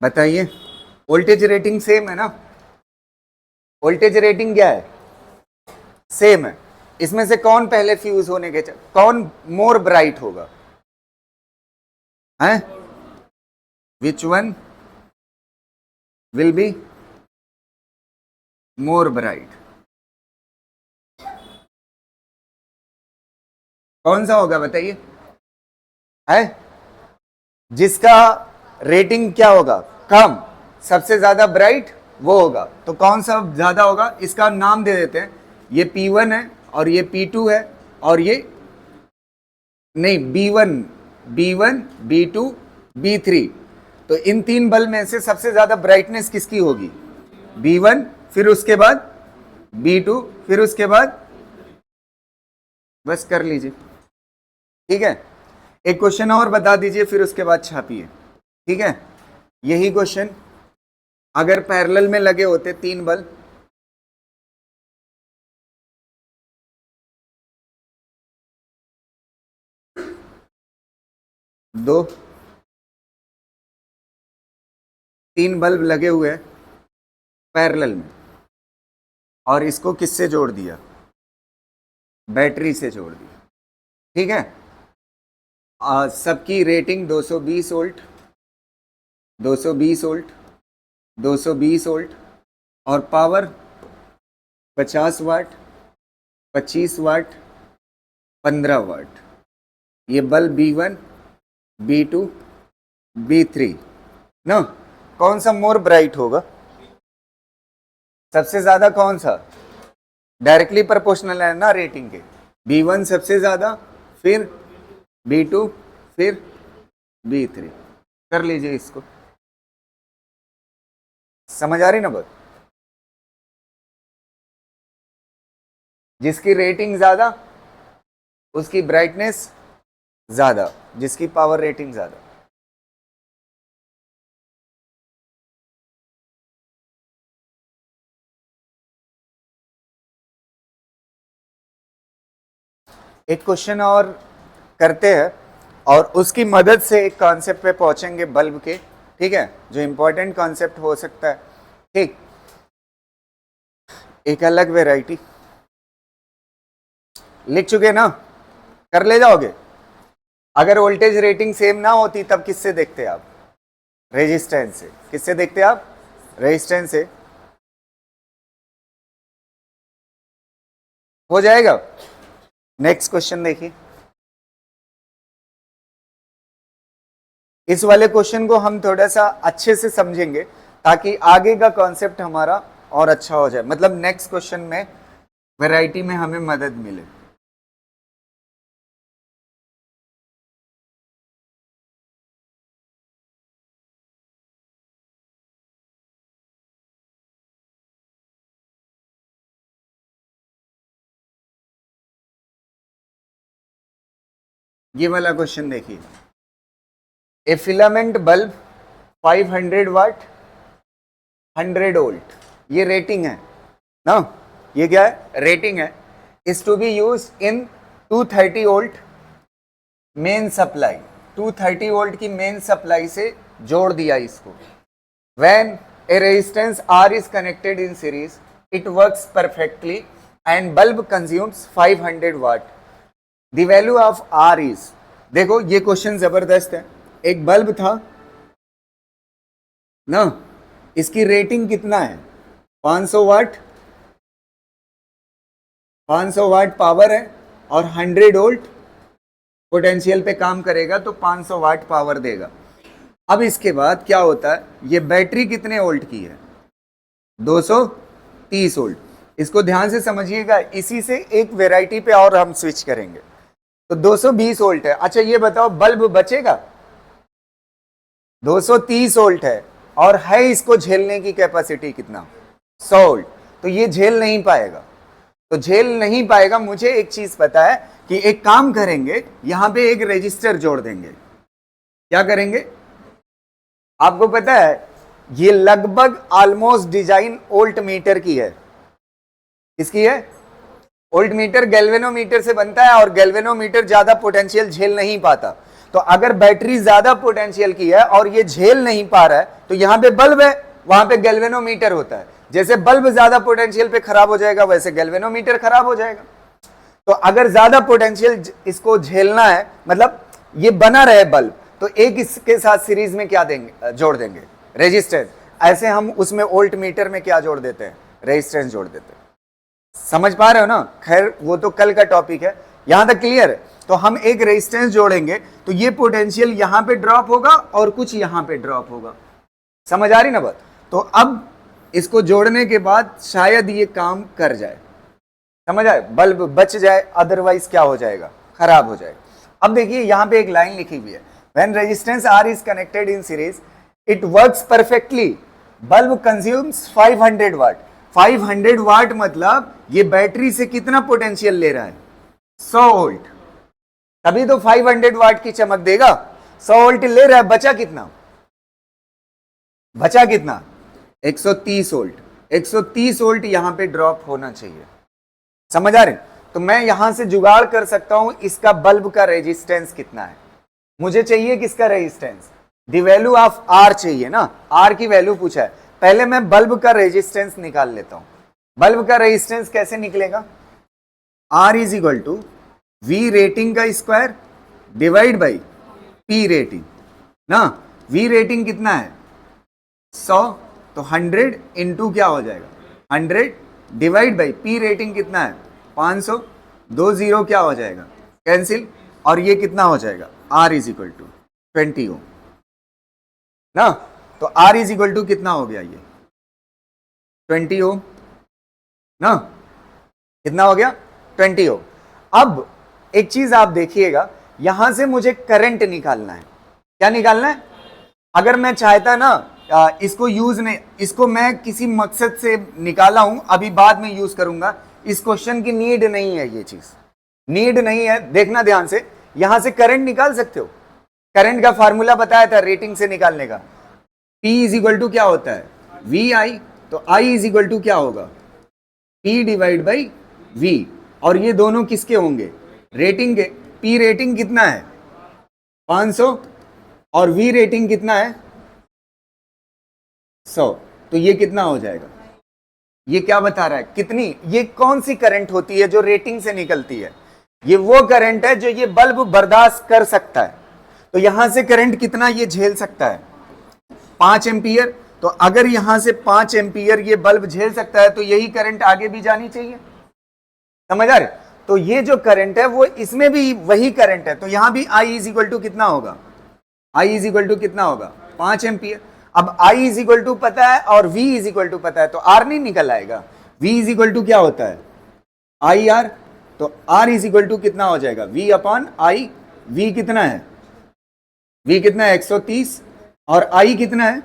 बताइए, वोल्टेज रेटिंग सेम है ना? वोल्टेज रेटिंग क्या है? सेम है। इसमें से कौन पहले फ्यूज होने के कौन मोर ब्राइट होगा? हैं? Which one will be more bright? कौन सा होगा बताइए? है जिसका रेटिंग क्या होगा? कम, सबसे ज्यादा ब्राइट वो होगा। तो कौन सा ज्यादा होगा? इसका नाम दे देते हैं। ये P1 है और ये P2 है, और ये नहीं B1 B1 B2 B3। तो इन तीन बल्ब में से सबसे ज्यादा ब्राइटनेस किसकी होगी? B1, फिर उसके बाद B2, फिर उसके बाद, बस कर लीजिए। ठीक है, एक क्वेश्चन और बता दीजिए, फिर उसके बाद छापिए। ठीक है, यही क्वेश्चन अगर पैरेलल में लगे होते 3 बल्ब, दो 3 बल्ब लगे हुए हैं पैरेलल में, और इसको किससे जोड़ दिया? बैटरी से जोड़ दिया। ठीक है, सबकी रेटिंग 220 वोल्ट, 220 वोल्ट, 220 वोल्ट, और पावर 50 वाट, 25 वाट, 15 वाट। ये बल्ब B1, B2, B3 ना, कौन सा मोर ब्राइट होगा? सबसे ज्यादा कौन सा? डायरेक्टली प्रोपोर्शनल है ना रेटिंग के। B1 सबसे ज्यादा, फिर B2, फिर B3। कर लीजिए इसको, समझ आ रही ना बात? जिसकी रेटिंग ज्यादा उसकी ब्राइटनेस ज्यादा, जिसकी पावर रेटिंग ज्यादा। एक क्वेश्चन और करते हैं और उसकी मदद से एक कॉन्सेप्ट पे पहुंचेंगे बल्ब के। ठीक है, जो इंपॉर्टेंट कॉन्सेप्ट हो सकता है। ठीक, एक अलग वैरायटी लिख चुके ना, कर ले जाओगे? अगर वोल्टेज रेटिंग सेम ना होती तब किससे देखते आप? रेजिस्टेंस से। किससे देखते आप? रेजिस्टेंस से। हो जाएगा। नेक्स्ट क्वेश्चन देखिए, इस वाले क्वेश्चन को हम थोड़ा सा अच्छे से समझेंगे ताकि आगे का कॉन्सेप्ट हमारा और अच्छा हो जाए, मतलब नेक्स्ट क्वेश्चन में वैरायटी में हमें मदद मिले। ये वाला क्वेश्चन देखिए, a filament bulb 500 watt 100 volt, ये रेटिंग है ना, ये क्या है? रेटिंग है। Is to be use in 230 volt main supply, 230 volt की मेन सप्लाई से जोड़ दिया इसको। When a resistance R is connected in series, it works perfectly and bulb consumes 500 watt. The value of R is, देखो ये question जबरदस्त है। एक बल्ब था ना, इसकी रेटिंग कितना है? 500 वाट, 500 वाट पावर है और 100 वोल्ट पोटेंशियल पे काम करेगा तो 500 वाट पावर देगा। अब इसके बाद क्या होता है, ये बैटरी कितने वोल्ट की है? 230 वोल्ट। इसको ध्यान से समझिएगा, इसी से एक वैरायटी पे और हम स्विच करेंगे। तो 220 वोल्ट है। अच्छा ये बताओ बल्ब बचेगा? 230 वोल्ट है और है इसको झेलने की कैपेसिटी कितना? 100 वोल्ट। तो ये झेल नहीं पाएगा। तो झेल नहीं पाएगा। मुझे एक चीज पता है कि एक काम करेंगे, यहां पे एक रेजिस्टर जोड़ देंगे। क्या करेंगे आपको पता है? ये लगभग ऑलमोस्ट डिजाइन वोल्ट मीटर की है। किसकी है? वोल्ट मीटर गैल्वेनोमीटर से बनता है और गैल्वेनोमीटर ज्यादा पोटेंशियल झेल नहीं पाता। तो अगर बैटरी ज्यादा पोटेंशियल की है और ये झेल नहीं पा रहा है तो यहां पे बल्ब है, वहां पे गैल्वेनोमीटर होता है। जैसे बल्ब ज्यादा पोटेंशियल पे खराब हो जाएगा वैसे गैल्वेनोमीटर खराब हो जाएगा। तो अगर ज्यादा पोटेंशियल इसको झेलना है, मतलब ये बना रहे बल्ब, तो एक इसके साथ सीरीज में क्या देंगे? जोड़ देंगे रेजिस्टेंस। ऐसे हम उसमें वोल्ट मीटर में क्या जोड़ देते हैं? रेजिस्टेंस जोड़ देते हैं। समझ पा रहे हो ना? खैर वो तो कल का टॉपिक है, यहां तक क्लियर है। तो हम एक रेजिस्टेंस जोड़ेंगे तो ये पोटेंशियल यहां पे ड्रॉप होगा और कुछ यहां पे ड्रॉप होगा। समझ आ रही ना बात? तो अब इसको जोड़ने के बाद शायद ये काम कर जाए। समझ आए? बल्ब बच जाए, अदरवाइज क्या हो जाएगा? खराब हो जाएगा। अब देखिए यहां पे एक लाइन लिखी हुई है, when resistance R is connected in series it works perfectly, bulb consumes 500 watt। 500 वाट मतलब ये बैटरी से कितना पोटेंशियल ले रहा है? 100 वोल्ट। तभी तो 500 वाट की चमक देगा। 100 वोल्ट ले रहा है, बचा कितना? बचा कितना? 130 वोल्ट। 130 वोल्ट यहां पे ड्रॉप होना चाहिए। समझ आ रहे? तो मैं यहां से जुगाड़ कर सकता हूं इसका बल्ब का रेजिस्टेंस कितना है। मुझे चाहिए किसका resistance? The value of R चाहिए ना, आर की वैल्यू पूछा है। पहले मैं बल्ब का रेजिस्टेंस निकाल लेता हूं। बल्ब का रेजिस्टेंस कैसे निकलेगा? R is equal to V rating का square divide by P rating ना। वी रेटिंग कितना है? 100, तो 100 इंटू क्या हो जाएगा? 100 डिवाइड बाई पी रेटिंग कितना है? 500। 2 0 क्या हो जाएगा? कैंसिल। और ये कितना हो जाएगा? आर इज इक्वल टू 20 ओम ना। तो आर इज इक्वल टू कितना हो गया? ये 20 ओम ना। कितना हो गया? 20 ओम। अब एक चीज आप देखिएगा, यहां से मुझे करंट निकालना है। क्या निकालना है? अगर मैं चाहता ना इसको यूज नहीं, इसको मैं किसी मकसद से निकाला हूं, अभी बाद में यूज करूंगा। इस क्वेश्चन की नीड नहीं है, ये चीज नीड नहीं है। देखना ध्यान से, यहां से करंट निकाल सकते हो। करंट का फार्मूला बताया था रेटिंग से निकालने का। P इज इक्वल टू क्या होता है? वी आई। तो I इज इक्वल टू क्या होगा? P divide by V। और ये दोनों किसके होंगे? रेटिंग के। P रेटिंग कितना है? 500 और V रेटिंग कितना है? 100। तो ये कितना हो जाएगा? ये क्या बता रहा है? कितनी, ये कौन सी करंट होती है जो रेटिंग से निकलती है? ये वो करंट है जो ये बल्ब बर्दाश्त कर सकता है। तो यहां से करंट कितना ये झेल सकता है? 5 एम्पियर। तो अगर यहां से 5 एम्पियर ये बल्ब झेल सकता है, तो यही करंट आगे भी जानी चाहिए। समझ आ रहे? तो ये जो करंट है वो इसमें भी वही करंट है। तो यहां भी I इज इक्वल टू कितना होगा? I इज इक्वल टू कितना होगा? 5 एम्पियर। अब I इज इक्वल टू पता है और V इज इक्वल टू पता है, तो R नहीं निकल आएगा। V इज इक्वल टू क्या होता है? I R. तो R इज इक्वल टू कितना हो जाएगा? V upon I। V कितना है? V कितना है? 130। और I कितना है?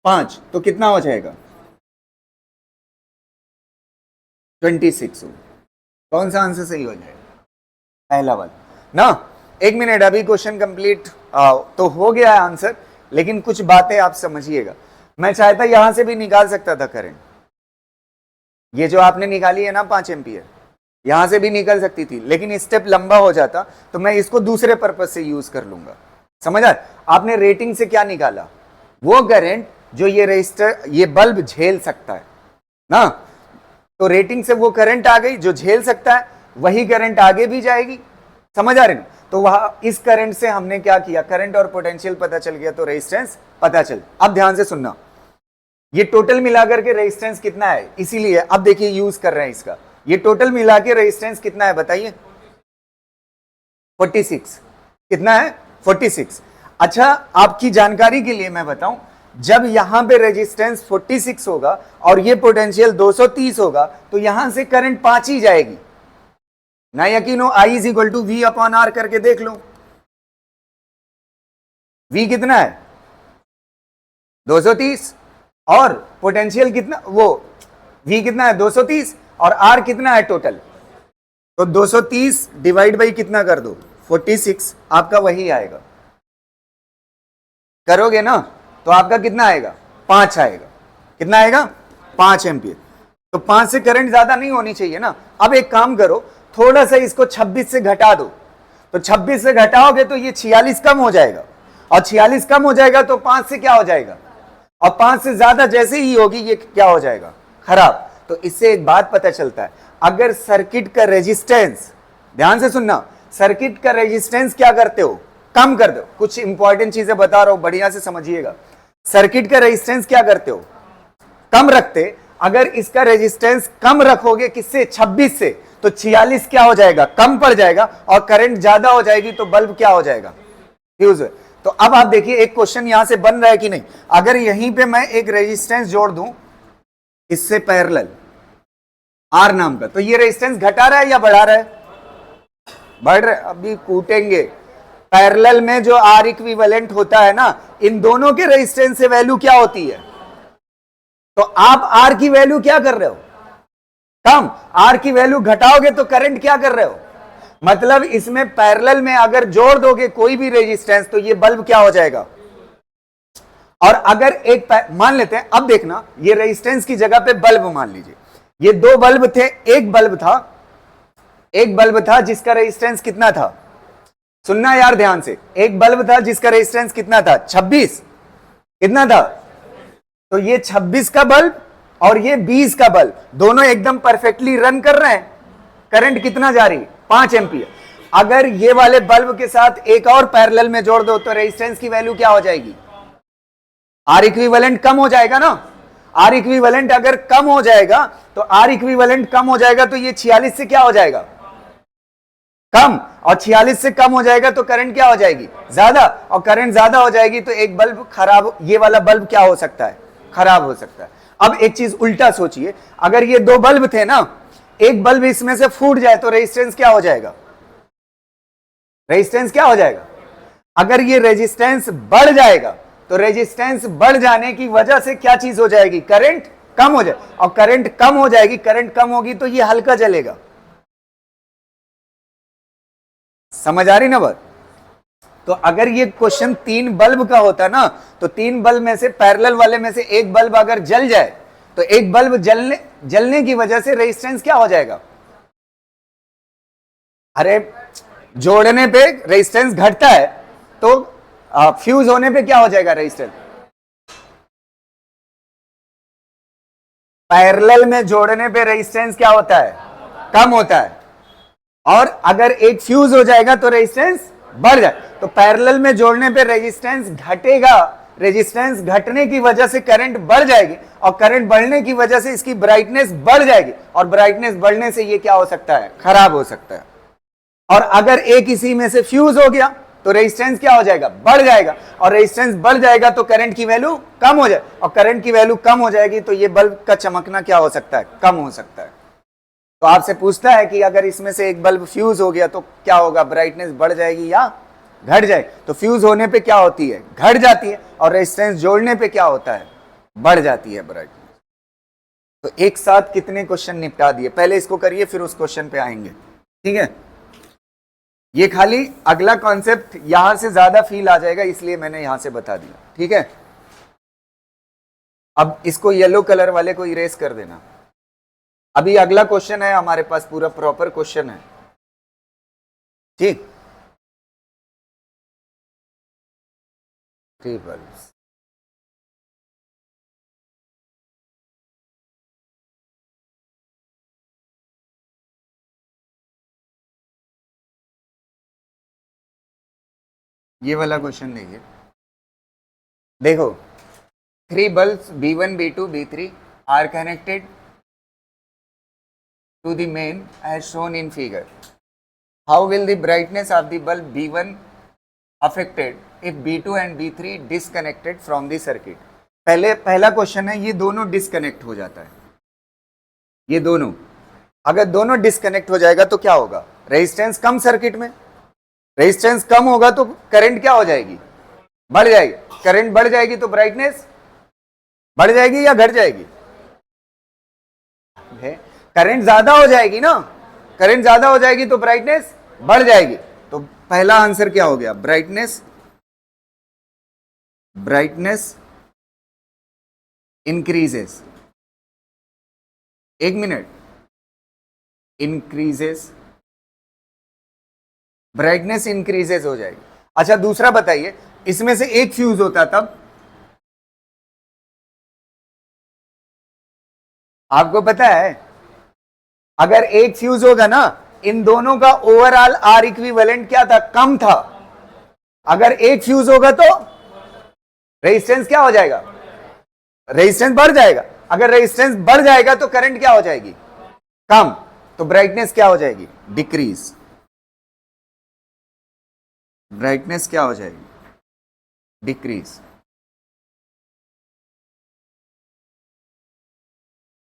5। तो कितना हो जाएगा? 26। कौन सा आंसर सही हो जाएगा? पहला वाला ना। एक मिनट, अभी क्वेश्चन कंप्लीट तो हो गया है आंसर, लेकिन कुछ बातें आप समझिएगा। मैं चाहता यहां से भी निकाल सकता था करंट। ये जो आपने निकाली है ना 5 एम्पियर, यहां से भी निकल सकती थी, लेकिन स्टेप लंबा हो जाता, तो मैं इसको दूसरे पर्पज से यूज कर लूंगा। समझ आ? आपने रेटिंग से क्या निकाला? वो करंट जो ये रजिस्टर, ये बल्ब झेल सकता है ना। तो रेटिंग से वो करंट आ गई जो झेल सकता है, वही करंट आगे भी जाएगी। समझ आ रहे ना? तो वहां इस करंट से हमने क्या किया? करंट और पोटेंशियल पता चल गया, तो रेजिस्टेंस पता चल। अब ध्यान से सुनना, ये टोटल मिलाकर के रेजिस्टेंस कितना है? इसीलिए अब देखिए यूज कर रहे हैं इसका। ये टोटल मिला के रेजिस्टेंस कितना है बताइए? 46। कितना है? 46। अच्छा, आपकी जानकारी के लिए मैं बताऊं, जब यहां पे रेजिस्टेंस 46 होगा और ये पोटेंशियल 230 होगा, तो यहां से करंट 5 ही जाएगी ना। यकीन हो, I is equal to V upon R करके देख लो। V कितना है? 230। और पोटेंशियल कितना, वो V कितना है? 230। और R कितना है टोटल? तो 230 डिवाइड बाई कितना कर दो? 46। आपका वही आएगा। करोगे ना तो आपका कितना आएगा? 5 आएगा। कितना आएगा? 5 एम्पियर। तो 5 से करंट ज्यादा नहीं होनी चाहिए ना। अब एक काम करो, थोड़ा सा इसको 26 से घटा दो। तो 26 से घटाओगे तो ये 46 कम हो जाएगा, और 46 कम हो जाएगा तो 5 से क्या हो जाएगा? और 5 से ज्यादा जैसे ही होगी ये क्या हो जाएगा? खराब। तो इससे एक बात पता चलता है, अगर सर्किट का रेजिस्टेंस, ध्यान से सुनना, सर्किट का रेजिस्टेंस क्या करते हो? कम कर दो। कुछ इंपॉर्टेंट चीजें बता रहा हूं, बढ़िया से समझिएगा। सर्किट का रेजिस्टेंस क्या करते हो? कम रखते। अगर इसका रेजिस्टेंस कम रखोगे किससे? 26 से, तो 46 क्या हो जाएगा? कम पड़ जाएगा, और करंट ज्यादा हो जाएगी तो बल्ब क्या हो जाएगा? फ्यूज। तो अब आप देखिए एक क्वेश्चन यहां से बन रहा है कि नहीं। अगर यहीं पे मैं एक रेजिस्टेंस जोड़ दूं इससे पैरेलल आर नाम का, तो ये रेजिस्टेंस घटा रहा है या बढ़ा रहा है? बढ़ रहा है। अभी कूटेंगे। पैरेलल में जो आर इक्विवेलेंट होता है ना, इन दोनों के रेजिस्टेंस से वैल्यू क्या होती है? तो आप आर की वैल्यू क्या कर रहे हो? कम। आर की वैल्यू घटाओगे तो करंट क्या कर रहे हो? मतलब इसमें पैरेलल में अगर जोड़ दोगे कोई भी रेजिस्टेंस तो ये बल्ब क्या हो जाएगा। और अगर एक मान लेते हैं, अब देखना, ये रेजिस्टेंस की जगह पे बल्ब मान लीजिए, ये दो बल्ब थे, एक बल्ब था जिसका रेजिस्टेंस कितना था, सुनना यार ध्यान से, एक बल्ब था जिसका रेजिस्टेंस कितना था 26, कितना था, तो ये 26 का बल्ब और ये 20 का बल्ब दोनों एकदम परफेक्टली रन कर रहे हैं, करंट कितना जा रही 5 एम्पियर। अगर ये वाले बल्ब के साथ एक और पैरेलल में जोड़ दो तो रेजिस्टेंस की वैल्यू क्या हो जाएगी, आर इक्विवेलेंट कम हो जाएगा ना। आर इक्विवेलेंट अगर कम हो जाएगा तो आर इक्विवेलेंट कम हो जाएगा तो ये 46 से क्या हो जाएगा कम, और 46 से कम हो जाएगा तो करंट क्या हो जाएगी ज्यादा, और करंट ज्यादा हो जाएगी तो एक बल्ब खराब, ये वाला बल्ब क्या हो सकता है, खराब हो सकता है। अब एक चीज उल्टा सोचिए, अगर ये दो बल्ब थे ना, एक बल्ब इसमें से फूट जाए तो रेजिस्टेंस क्या हो जाएगा, रेजिस्टेंस क्या हो जाएगा। अगर ये रेजिस्टेंस बढ़ जाएगा तो रेजिस्टेंस बढ़ जाने की वजह से क्या चीज हो जाएगी, करंट कम हो जाए, और करंट कम हो जाएगी, करंट कम होगी तो ये हल्का जलेगा। समझ आ रही ना बात। तो अगर ये क्वेश्चन 3 बल्ब का होता ना, तो 3 बल्ब में से पैरेलल वाले में से एक बल्ब अगर जल जाए तो एक बल्ब जलने की वजह से रेजिस्टेंस क्या हो जाएगा, अरे जोड़ने पे रेजिस्टेंस घटता है तो फ्यूज होने पे क्या हो जाएगा रेजिस्टेंस, पैरेलल में जोड़ने पे रेजिस्टेंस क्या होता है, कम होता है, और अगर एक फ्यूज हो जाएगा तो रेजिस्टेंस बढ़ जाए। तो पैरेलल में जोड़ने पे रेजिस्टेंस घटेगा, रेजिस्टेंस घटने की वजह से करंट बढ़ जाएगी, और करंट बढ़ने की वजह से इसकी ब्राइटनेस बढ़ जाएगी, और ब्राइटनेस बढ़ने से ये क्या हो सकता है, खराब हो सकता है। और अगर एक इसी में से फ्यूज हो गया तो रेजिस्टेंस क्या हो जाएगा, बढ़ जाएगा, और रेजिस्टेंस बढ़ जाएगा तो करंट की वैल्यू कम हो जाए, और करंट की वैल्यू कम हो जाएगी तो ये बल्ब का चमकना क्या हो सकता है, कम हो सकता है। तो आपसे पूछता है कि अगर इसमें से एक बल्ब फ्यूज हो गया तो क्या होगा, ब्राइटनेस बढ़ जाएगी या घट जाए। तो फ्यूज होने पे क्या होती है, घट जाती है, और रेजिस्टेंस जोड़ने पे क्या होता है, बढ़ जाती है ब्राइटनेस। तो एक साथ कितने क्वेश्चन निपटा दिए, पहले इसको करिए फिर उस क्वेश्चन पे आएंगे, ठीक है। ये खाली अगला कॉन्सेप्ट यहां से ज्यादा फील आ जाएगा इसलिए मैंने यहां से बता दिया, ठीक है। अब इसको येलो कलर वाले को इरेज कर देना। अभी अगला क्वेश्चन है हमारे पास, पूरा प्रॉपर क्वेश्चन है, ठीक। 3 बल्ब्स, ये वाला क्वेश्चन देखिए, देखो 3 bulbs B1, B2, B3 are connected to the main as shown in figure. How will the brightness of the bulb B1 affected if B2 and B3 disconnected from the circuit? पहला question है, ये दोनों disconnect हो जाता है, ये दोनों अगर दोनों डिस्कनेक्ट हो जाएगा तो क्या होगा, रेजिस्टेंस कम सर्किट में, रेजिस्टेंस कम होगा तो करंट क्या हो जाएगी, बढ़ जाएगी, करंट बढ़ जाएगी तो ब्राइटनेस बढ़ जाएगी या घट जाएगी, करंट ज्यादा हो जाएगी ना, करंट ज्यादा हो जाएगी तो ब्राइटनेस बढ़ जाएगी। तो पहला आंसर क्या हो गया, ब्राइटनेस, ब्राइटनेस इंक्रीजेस, एक मिनट, इंक्रीजेस, ब्राइटनेस इंक्रीजेस हो जाएगी। अच्छा दूसरा बताइए, इसमें से एक फ्यूज होता तब, आपको पता है अगर एक फ्यूज होगा ना, इन दोनों का ओवरऑल आर इक्विवेलेंट क्या था, कम था। अगर एक फ्यूज होगा तो रेजिस्टेंस क्या हो जाएगा, रेजिस्टेंस बढ़ जाएगा, अगर रेजिस्टेंस बढ़ जाएगा तो करंट क्या हो जाएगी, कम, तो ब्राइटनेस क्या हो जाएगी, डिक्रीज, ब्राइटनेस क्या हो जाएगी, डिक्रीज,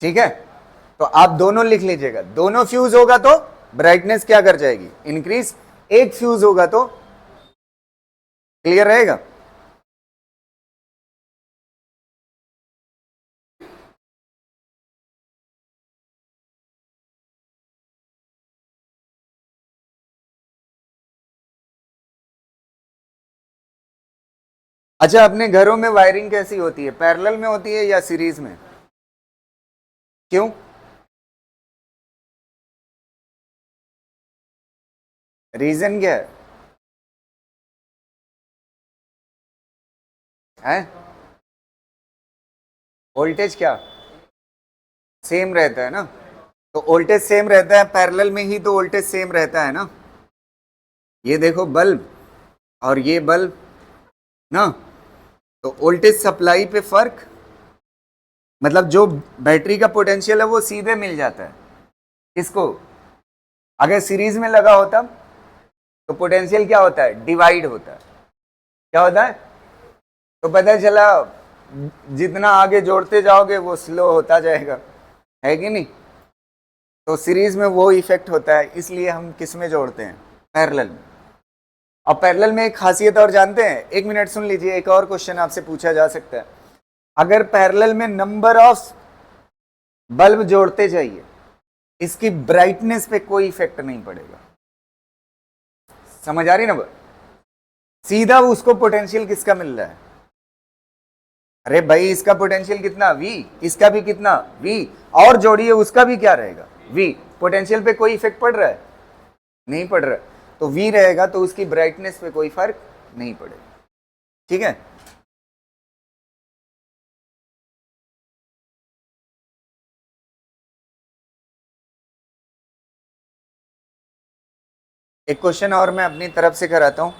ठीक है। तो आप दोनों लिख लीजिएगा, दोनों फ्यूज होगा तो ब्राइटनेस क्या कर जाएगी, इंक्रीज, एक फ्यूज होगा तो, क्लियर रहेगा। अच्छा, अपने घरों में वायरिंग कैसी होती है, पैरेलल में होती है या सीरीज में? क्यों? रीजन क्या है? वोल्टेज क्या सेम रहता है ना? तो वोल्टेज सेम रहता है, पैरेलल में ही तो वोल्टेज सेम रहता है ना। ये देखो बल्ब और ये बल्ब ना, तो वोल्टेज सप्लाई पे फर्क, मतलब जो बैटरी का पोटेंशियल है वो सीधे मिल जाता है किसको? अगर सीरीज में लगा होता तो पोटेंशियल क्या होता है, डिवाइड होता है। क्या होता है? तो पता चला जितना आगे जोड़ते जाओगे वो स्लो होता जाएगा, है कि नहीं? तो सीरीज में वो इफेक्ट होता है, इसलिए हम किस में जोड़ते हैं, पैरेलल में। और पैरेलल में एक खासियत और जानते हैं, एक मिनट सुन लीजिए, एक और क्वेश्चन आपसे पूछा जा सकता है। अगर पैरेलल में नंबर ऑफ बल्ब जोड़ते जाइए, इसकी ब्राइटनेस पे कोई इफेक्ट नहीं पड़ेगा। समझ आ रही ना? सीधा उसको पोटेंशियल किसका मिल रहा है? अरे भाई, इसका पोटेंशियल कितना V, इसका भी कितना V, और जोड़िए उसका भी क्या रहेगा V। पोटेंशियल पे कोई इफेक्ट पड़ रहा है? नहीं पड़ रहा। तो V रहेगा तो उसकी ब्राइटनेस पे कोई फर्क नहीं पड़ेगा। ठीक है? एक क्वेश्चन और मैं अपनी तरफ से कराता हूं।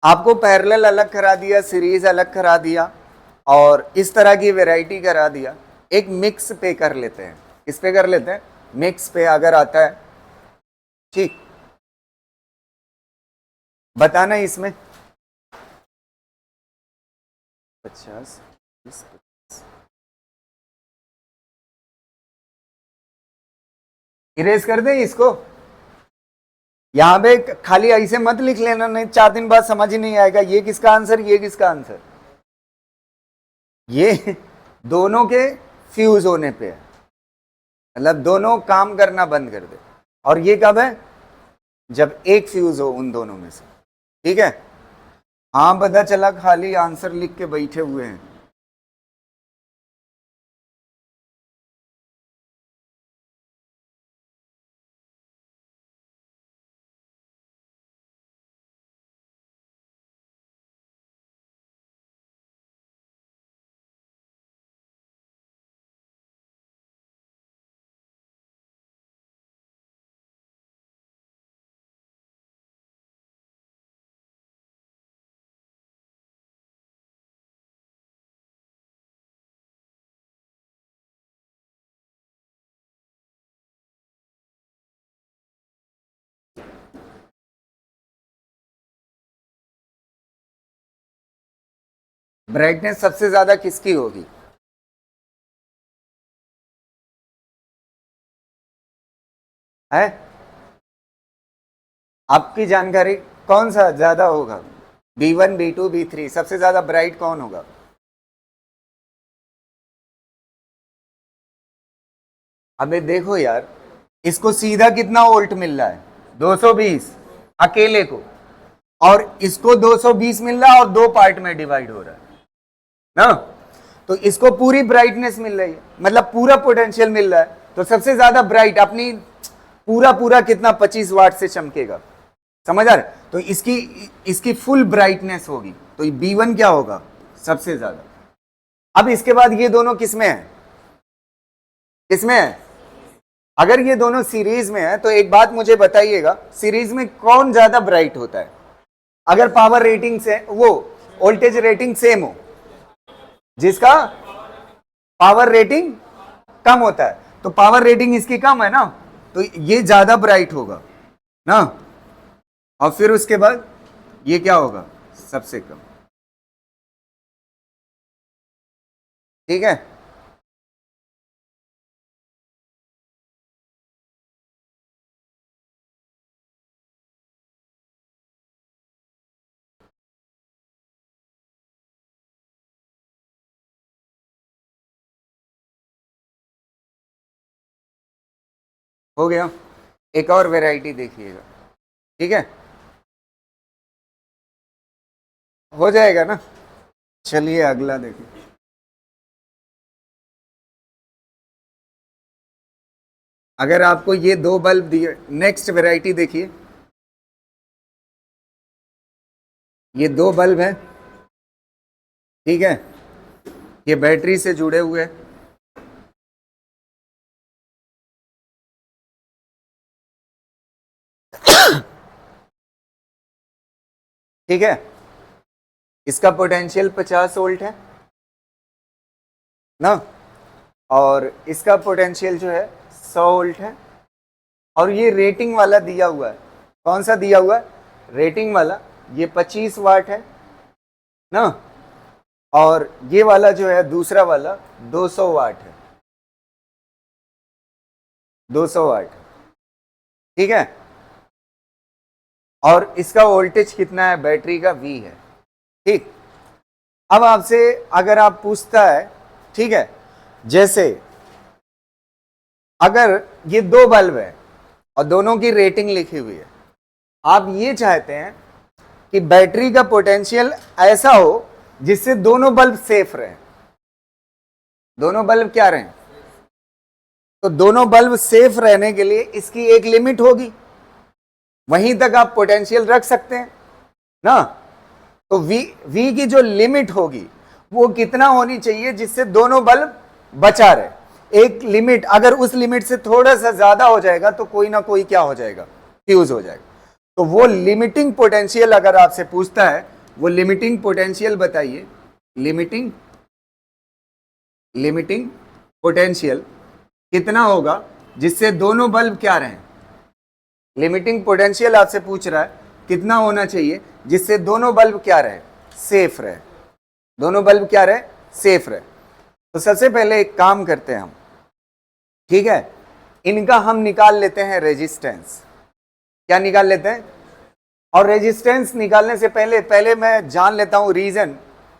आपको पैरेलल अलग करा दिया, सीरीज अलग करा दिया, और इस तरह की वैरायटी करा दिया। एक मिक्स पे कर लेते हैं। किस पे कर लेते हैं? मिक्स पे अगर आता है, ठीक, बताना इसमें 50 इरेज कर दें इसको। यहां पे खाली ऐसे मत लिख लेना, नहीं 4 दिन बाद समझ ही नहीं आएगा ये किसका आंसर, ये किसका आंसर। ये दोनों के फ्यूज होने पे है, मतलब दोनों काम करना बंद कर दे। और ये कब है? जब एक फ्यूज हो उन दोनों में से। ठीक है? हाँ, पता चला खाली आंसर लिख के बैठे हुए हैं। ब्राइटनेस सबसे ज्यादा किसकी होगी? है आपकी जानकारी, कौन सा ज्यादा होगा? B1, B2, B3, सबसे ज्यादा ब्राइट कौन होगा? अबे देखो यार, इसको सीधा कितना वोल्ट मिल रहा है, 220 अकेले को, और इसको 220 मिल रहा है और दो पार्ट में डिवाइड हो रहा है ना। तो इसको पूरी ब्राइटनेस मिल रही है, मतलब पूरा पोटेंशियल मिल रहा है। तो सबसे ज्यादा ब्राइट अपनी पूरा पूरा कितना, 25 वाट से चमकेगा। समझ आ रहा है? तो इसकी इसकी फुल ब्राइटनेस होगी, तो B1 क्या होगा, सबसे ज्यादा। अब इसके बाद ये दोनों किसमें है, किसमें है? अगर ये दोनों सीरीज में है तो एक बात मुझे बताइएगा, सीरीज में कौन ज्यादा ब्राइट होता है? अगर पावर रेटिंग से वो वोल्टेज रेटिंग सेम हो, जिसका पावर रेटिंग कम होता है, तो पावर रेटिंग इसकी कम है ना, तो ये ज्यादा ब्राइट होगा ना। और फिर उसके बाद ये क्या होगा, सबसे कम। ठीक है? हो गया। एक और वैरायटी देखिएगा। ठीक है? हो जाएगा ना? चलिए अगला देखिए। अगर आपको ये दो बल्ब दिए, नेक्स्ट वैरायटी देखिए, ये दो बल्ब है, ठीक है, ये बैटरी से जुड़े हुए हैं, ठीक है। इसका पोटेंशियल 50 वोल्ट है ना, और इसका पोटेंशियल जो है 100 वोल्ट है, और ये रेटिंग वाला दिया हुआ है। कौन सा दिया हुआ है? रेटिंग वाला। ये 25 वाट है ना, और ये वाला जो है दूसरा वाला 200 वाट है, 200 वाट, ठीक है। और इसका वोल्टेज कितना है? बैटरी का V है, ठीक। अब आपसे अगर आप पूछता है, ठीक है, जैसे अगर ये दो बल्ब है और दोनों की रेटिंग लिखी हुई है, आप ये चाहते हैं कि बैटरी का पोटेंशियल ऐसा हो जिससे दोनों बल्ब सेफ रहे, दोनों बल्ब क्या रहे, तो दोनों बल्ब सेफ रहने के लिए इसकी एक लिमिट होगी, वहीं तक आप पोटेंशियल रख सकते हैं ना। तो V की जो लिमिट होगी वो कितना होनी चाहिए जिससे दोनों बल्ब बचा रहे। एक लिमिट, अगर उस लिमिट से थोड़ा सा ज्यादा हो जाएगा तो कोई ना कोई क्या हो जाएगा, फ्यूज हो जाएगा। तो वो लिमिटिंग पोटेंशियल अगर आपसे पूछता है, वो लिमिटिंग पोटेंशियल बताइए। लिमिटिंग पोटेंशियल कितना होगा जिससे दोनों बल्ब क्या रहे। लिमिटिंग पोटेंशियल आपसे पूछ रहा है कितना होना चाहिए जिससे दोनों बल्ब क्या रहे, सेफ रहे, दोनों बल्ब क्या रहे, सेफ रहे। तो सबसे पहले एक काम करते हैं हम, ठीक है, इनका हम निकाल लेते हैं रेजिस्टेंस। क्या निकाल लेते हैं? और रेजिस्टेंस निकालने से पहले मैं जान लेता हूं रीजन।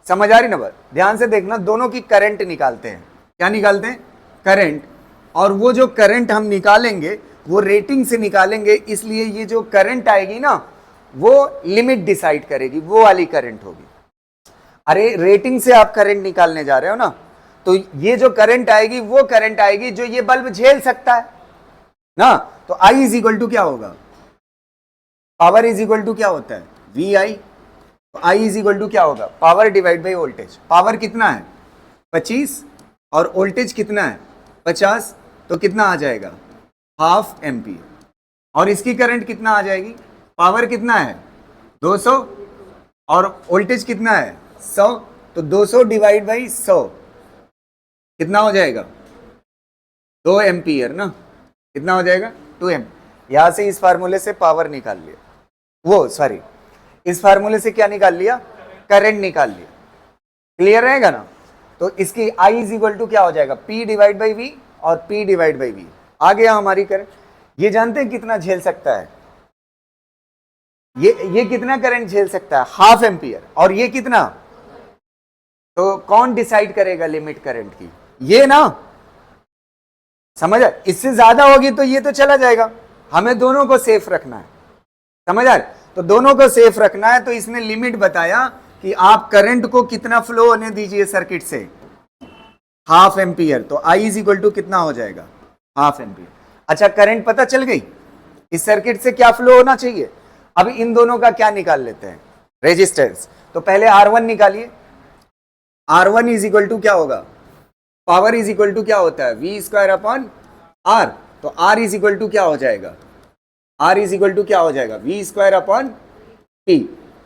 समझ आ रही ना बात? ध्यान से देखना, दोनों की करंट निकालते हैं। क्या निकालते हैं? करंट। और वो जो करंट हम निकालेंगे वो रेटिंग से निकालेंगे, इसलिए ये जो करंट आएगी ना वो लिमिट डिसाइड करेगी, वो वाली करंट होगी। अरे रेटिंग से आप करंट निकालने जा रहे हो ना, तो ये जो करंट आएगी वो करंट आएगी जो ये बल्ब झेल सकता है ना। तो I इज इक्वल टू क्या होगा? पावर इज इक्वल टू क्या होता है? VI। तो I इज इक्वल टू क्या होगा? Power divide by voltage. Power कितना है? 25, और वोल्टेज कितना है? 50, तो कितना आ जाएगा? Half ampere. और इसकी करंट कितना आ जाएगी? पावर कितना है? 200, और वोल्टेज कितना है? 100, तो 200 डिवाइड बाई 100 कितना हो जाएगा? 2 एम्पियर ना। कितना हो जाएगा? 2 एम्पियर। यहां से इस फार्मूले से पावर निकाल लिया, वो सॉरी, इस फार्मूले से क्या निकाल लिया? करंट निकाल लिया। क्लियर रहेगा ना? तो इसकी I इज इक्वल टू क्या हो जाएगा? P डिवाइड बाई V, और P डिवाइड बाई V आ गया हमारी करंट। ये जानते हैं कितना झेल सकता है? ये कितना करंट झेल सकता है? Half ampere. और ये कितना? तो कौन डिसाइड करेगा लिमिट करंट की? ये ना। समझ आ? इससे ज्यादा होगी तो ये तो चला जाएगा, हमें दोनों को सेफ रखना है। समझ आ? तो दोनों को सेफ रखना है, तो इसने लिमिट बताया कि आप करंट को कितना फ्लो होने दीजिए सर्किट से, हाफ एम्पियर। तो I इज इक्वल टू कितना हो जाएगा? Half ampere. अच्छा, करंट पता चल गई, इस सर्किट से क्या फ्लो होना चाहिए। अब इन दोनों का क्या निकाल लेते हैं? रेजिस्टेंस। तो पहले R1 निकालिए। R1 इज इक्वल टू क्या होगा? पावर इज इक्वल टू क्या होता है? V square upon R। तो R इज इक्वल टू क्या हो जाएगा? R इज इक्वल टू क्या हो जाएगा? V square upon P।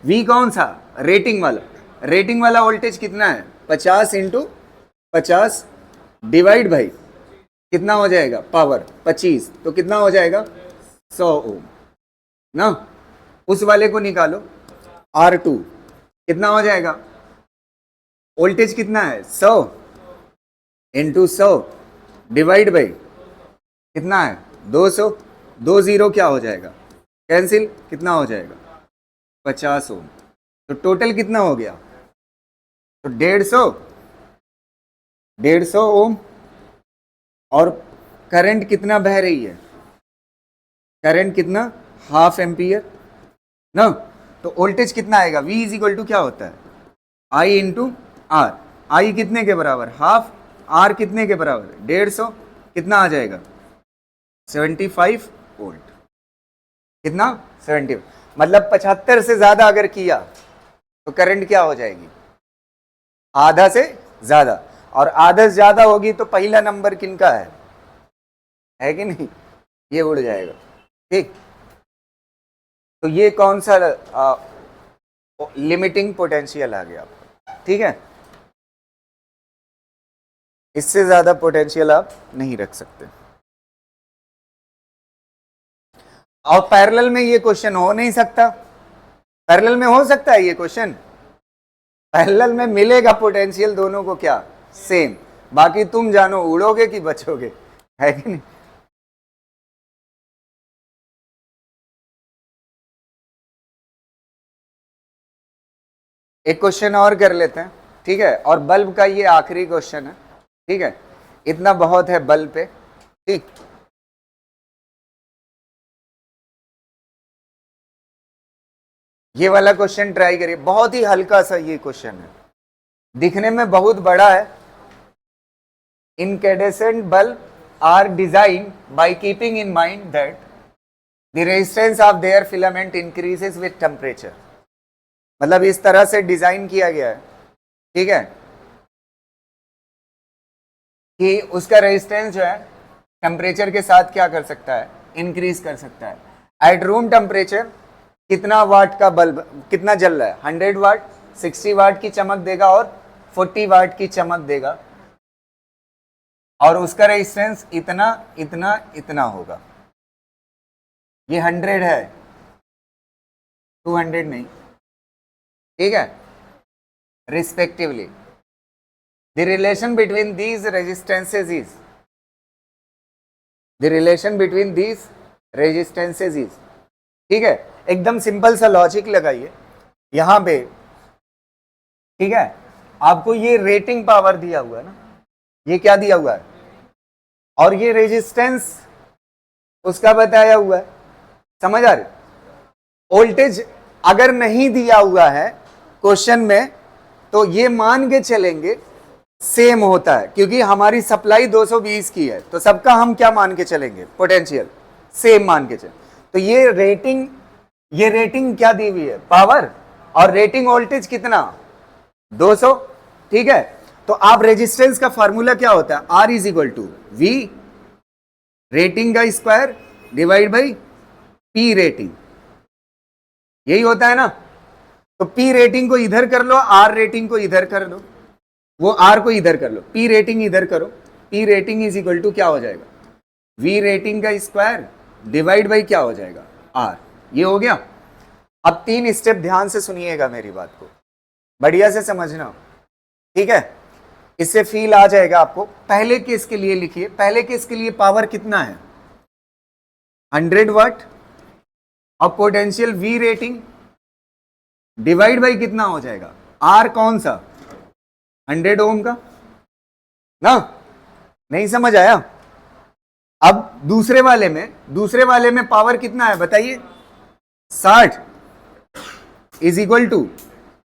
V कौन सा? रेटिंग वाला। रेटिंग वाला वोल्टेज कितना है? 50 इंटू 50 डिवाइड बाई कितना हो जाएगा? पावर 25, तो कितना हो जाएगा? 100 ओम ना। उस वाले को निकालो, R2 कितना हो जाएगा? वोल्टेज कितना है? 100 इंटू 100 डिवाइड बाई कितना है? 200। 20 क्या हो जाएगा? कैंसिल। कितना हो जाएगा? 50 ओम। तो टोटल कितना हो गया? तो 150 ओम। और करंट कितना बह रही है? करंट कितना? हाफ एम्पियर ना। तो वोल्टेज कितना आएगा? V इज इक्वल टू क्या होता है? I इंटू आर, आई कितने के बराबर, हाफ, आर कितने के बराबर, 150, कितना आ जाएगा 75 वोल्ट, कितना 70, मतलब 75 से ज्यादा अगर किया तो करंट क्या हो जाएगी, आधा से ज्यादा, और आधा से ज्यादा होगी तो पहला नंबर किनका है कि नहीं, ये उड़ जाएगा, ठीक। तो ये कौन सा लिमिटिंग पोटेंशियल आ गया आपका, ठीक है। इससे ज्यादा पोटेंशियल आप नहीं रख सकते। और पैरेलल में ये क्वेश्चन हो नहीं सकता, पैरेलल में हो सकता है ये क्वेश्चन, पैरेलल में मिलेगा पोटेंशियल दोनों को क्या, सेम, बाकी तुम जानो उड़ोगे कि बचोगे, है कि नहीं। एक क्वेश्चन और कर लेते हैं, ठीक है, और बल्ब का ये आखिरी क्वेश्चन है, ठीक है, इतना बहुत है बल्ब पे, ठीक। ये वाला क्वेश्चन ट्राई करिए, बहुत ही हल्का सा ये क्वेश्चन है, दिखने में बहुत बड़ा है। Incandescent bulb are design by keeping in mind that the resistance of their filament increases with temperature, मतलब इस तरह से डिजाइन किया गया है, ठीक है, कि उसका रेजिस्टेंस जो है टेम्परेचर के साथ क्या कर सकता है, इंक्रीज कर सकता है। एट रूम टेम्परेचर कितना वाट का बल्ब कितना जल रहा है, 100 वाट, 60 वाट की चमक देगा और 40 वाट की चमक देगा, और उसका रेजिस्टेंस इतना इतना इतना होगा। ये 100 है, 200 नहीं, ठीक है, respectively. The relation between these resistances is, the relation between these resistances is, ठीक है, एकदम सिंपल सा लॉजिक लगाइए यहां पे, ठीक है। आपको ये रेटिंग पावर दिया हुआ है ना, ये क्या दिया हुआ है, और ये रेजिस्टेंस उसका बताया हुआ है, समझ आ रही। वोल्टेज अगर नहीं दिया हुआ है क्वेश्चन में तो ये मान के चलेंगे सेम होता है, क्योंकि हमारी सप्लाई 220 की है, तो सबका हम क्या मान के चलेंगे, पोटेंशियल सेम मान के चलें। तो ये रेटिंग क्या दी हुई है, पावर, और रेटिंग वोल्टेज कितना 200, ठीक है। तो आप रेजिस्टेंस का फार्मूला क्या होता है, R is equal to V rating का square divide by P rating, यही होता है ना। तो P रेटिंग को इधर कर लो, R रेटिंग को इधर कर लो, वो R को इधर कर लो, P रेटिंग इधर करो, P rating is equal to क्या हो जाएगा, V रेटिंग का स्क्वायर डिवाइड बाई क्या हो जाएगा, R। ये हो गया। अब 3 स्टेप ध्यान से सुनिएगा मेरी बात को, बढ़िया से समझना, ठीक है, इससे फील आ जाएगा आपको। पहले केस के लिए लिखिए, पहले केस के लिए पावर कितना है 100 वाट, और potential V rating divide by कितना हो जाएगा, R कौन सा 100 ओम का ना, नहीं समझ आया। अब दूसरे वाले में पावर कितना है बताइए, 60 is equal to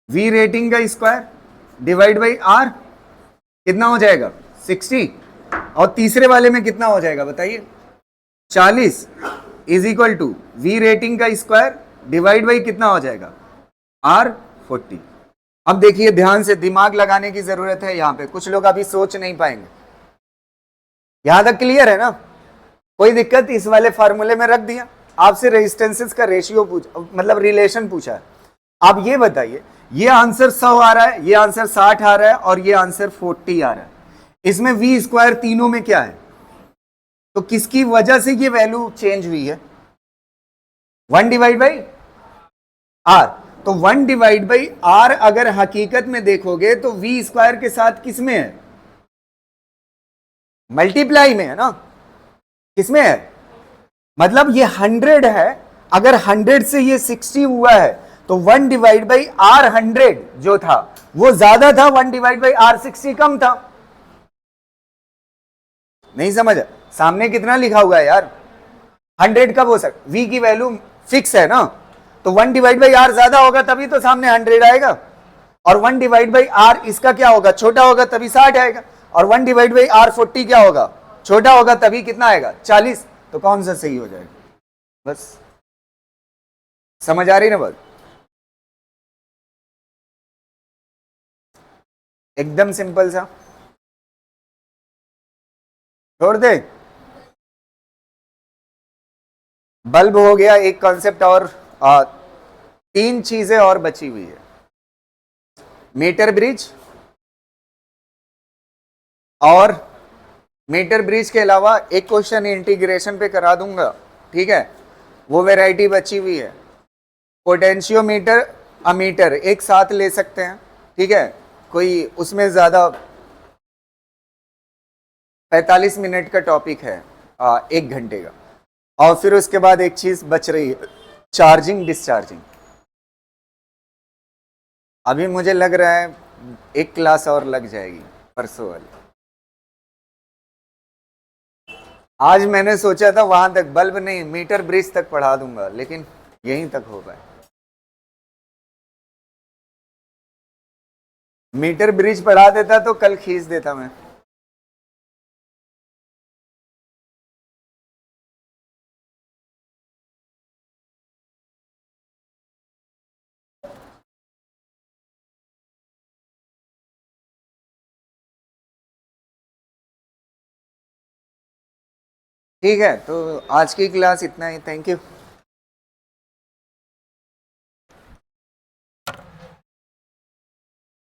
V rating का स्क्वायर डिवाइड बाई R, कितना हो जाएगा 60, और तीसरे वाले में कितना हो जाएगा बताइए 40 is equal to V rating का स्क्वायर डिवाइड बाई कितना हो जाएगा R 40। अब देखिए ध्यान से, दिमाग लगाने की जरूरत है यहाँ पे, कुछ लोग अभी सोच नहीं पाएंगे। यहां तक क्लियर है ना, कोई दिक्कत, इस वाले फार्मूले में रख दिया, आपसे रेजिस्टेंसेस का रेशियो मतलब रिलेशन पूछा है। आप ये बताइए, ये आंसर 100 आ रहा है, ये आंसर 60 आ रहा है, और ये आंसर 40 आ रहा है, इसमें V स्क्वायर तीनों में क्या है, तो किसकी वजह से ये वैल्यू चेंज हुई है, 1 डिवाइड बाई R। तो 1 डिवाइड बाई R अगर हकीकत में देखोगे तो V स्क्वायर के साथ किसमें है, मल्टीप्लाई में है ना, किसमें है, मतलब ये 100 है, अगर 100 से ये 60 हुआ है तो 1 डिवाइड बाई R 100 जो था वो ज्यादा था, 1 डिवाइड बाई R 60 कम था। नहीं समझ, सामने कितना लिखा हुआ है यार, 100 कब हो सकता, V की वैल्यू फिक्स है ना, तो 1 डिवाइड बाई R ज्यादा होगा तभी तो सामने 100 आएगा। और 1 डिवाइड बाई आर इसका क्या होगा, छोटा होगा तभी 60 आएगा, और 1 डिवाइड बाई आर 40 क्या होगा, छोटा होगा तभी कितना आएगा 40। तो कौन सा सही हो जाएगा, बस समझ आ रही ना बात, एकदम सिंपल सा, छोड़ दे। बल्ब हो गया एक कॉन्सेप्ट, और 3 चीजें और बची हुई है, मीटर ब्रिज, और मीटर ब्रिज के अलावा एक क्वेश्चन इंटीग्रेशन पे करा दूंगा, ठीक है, वो वैरायटी बची हुई है। पोटेंशियोमीटर अमीटर एक साथ ले सकते हैं, ठीक है, कोई उसमें ज्यादा 45 मिनट का टॉपिक है, 1 घंटे का। और फिर उसके बाद एक चीज बच रही है, चार्जिंग डिस्चार्जिंग। अभी मुझे लग रहा है एक क्लास और लग जाएगी परसों वाली। आज मैंने सोचा था वहां तक बल्ब नहीं मीटर ब्रिज तक पढ़ा दूंगा, लेकिन यहीं तक हो पाए। मीटर ब्रिज पढ़ा देता तो कल खींच देता मैं। ठीक है, तो आज की क्लास इतना ही, थैंक यू।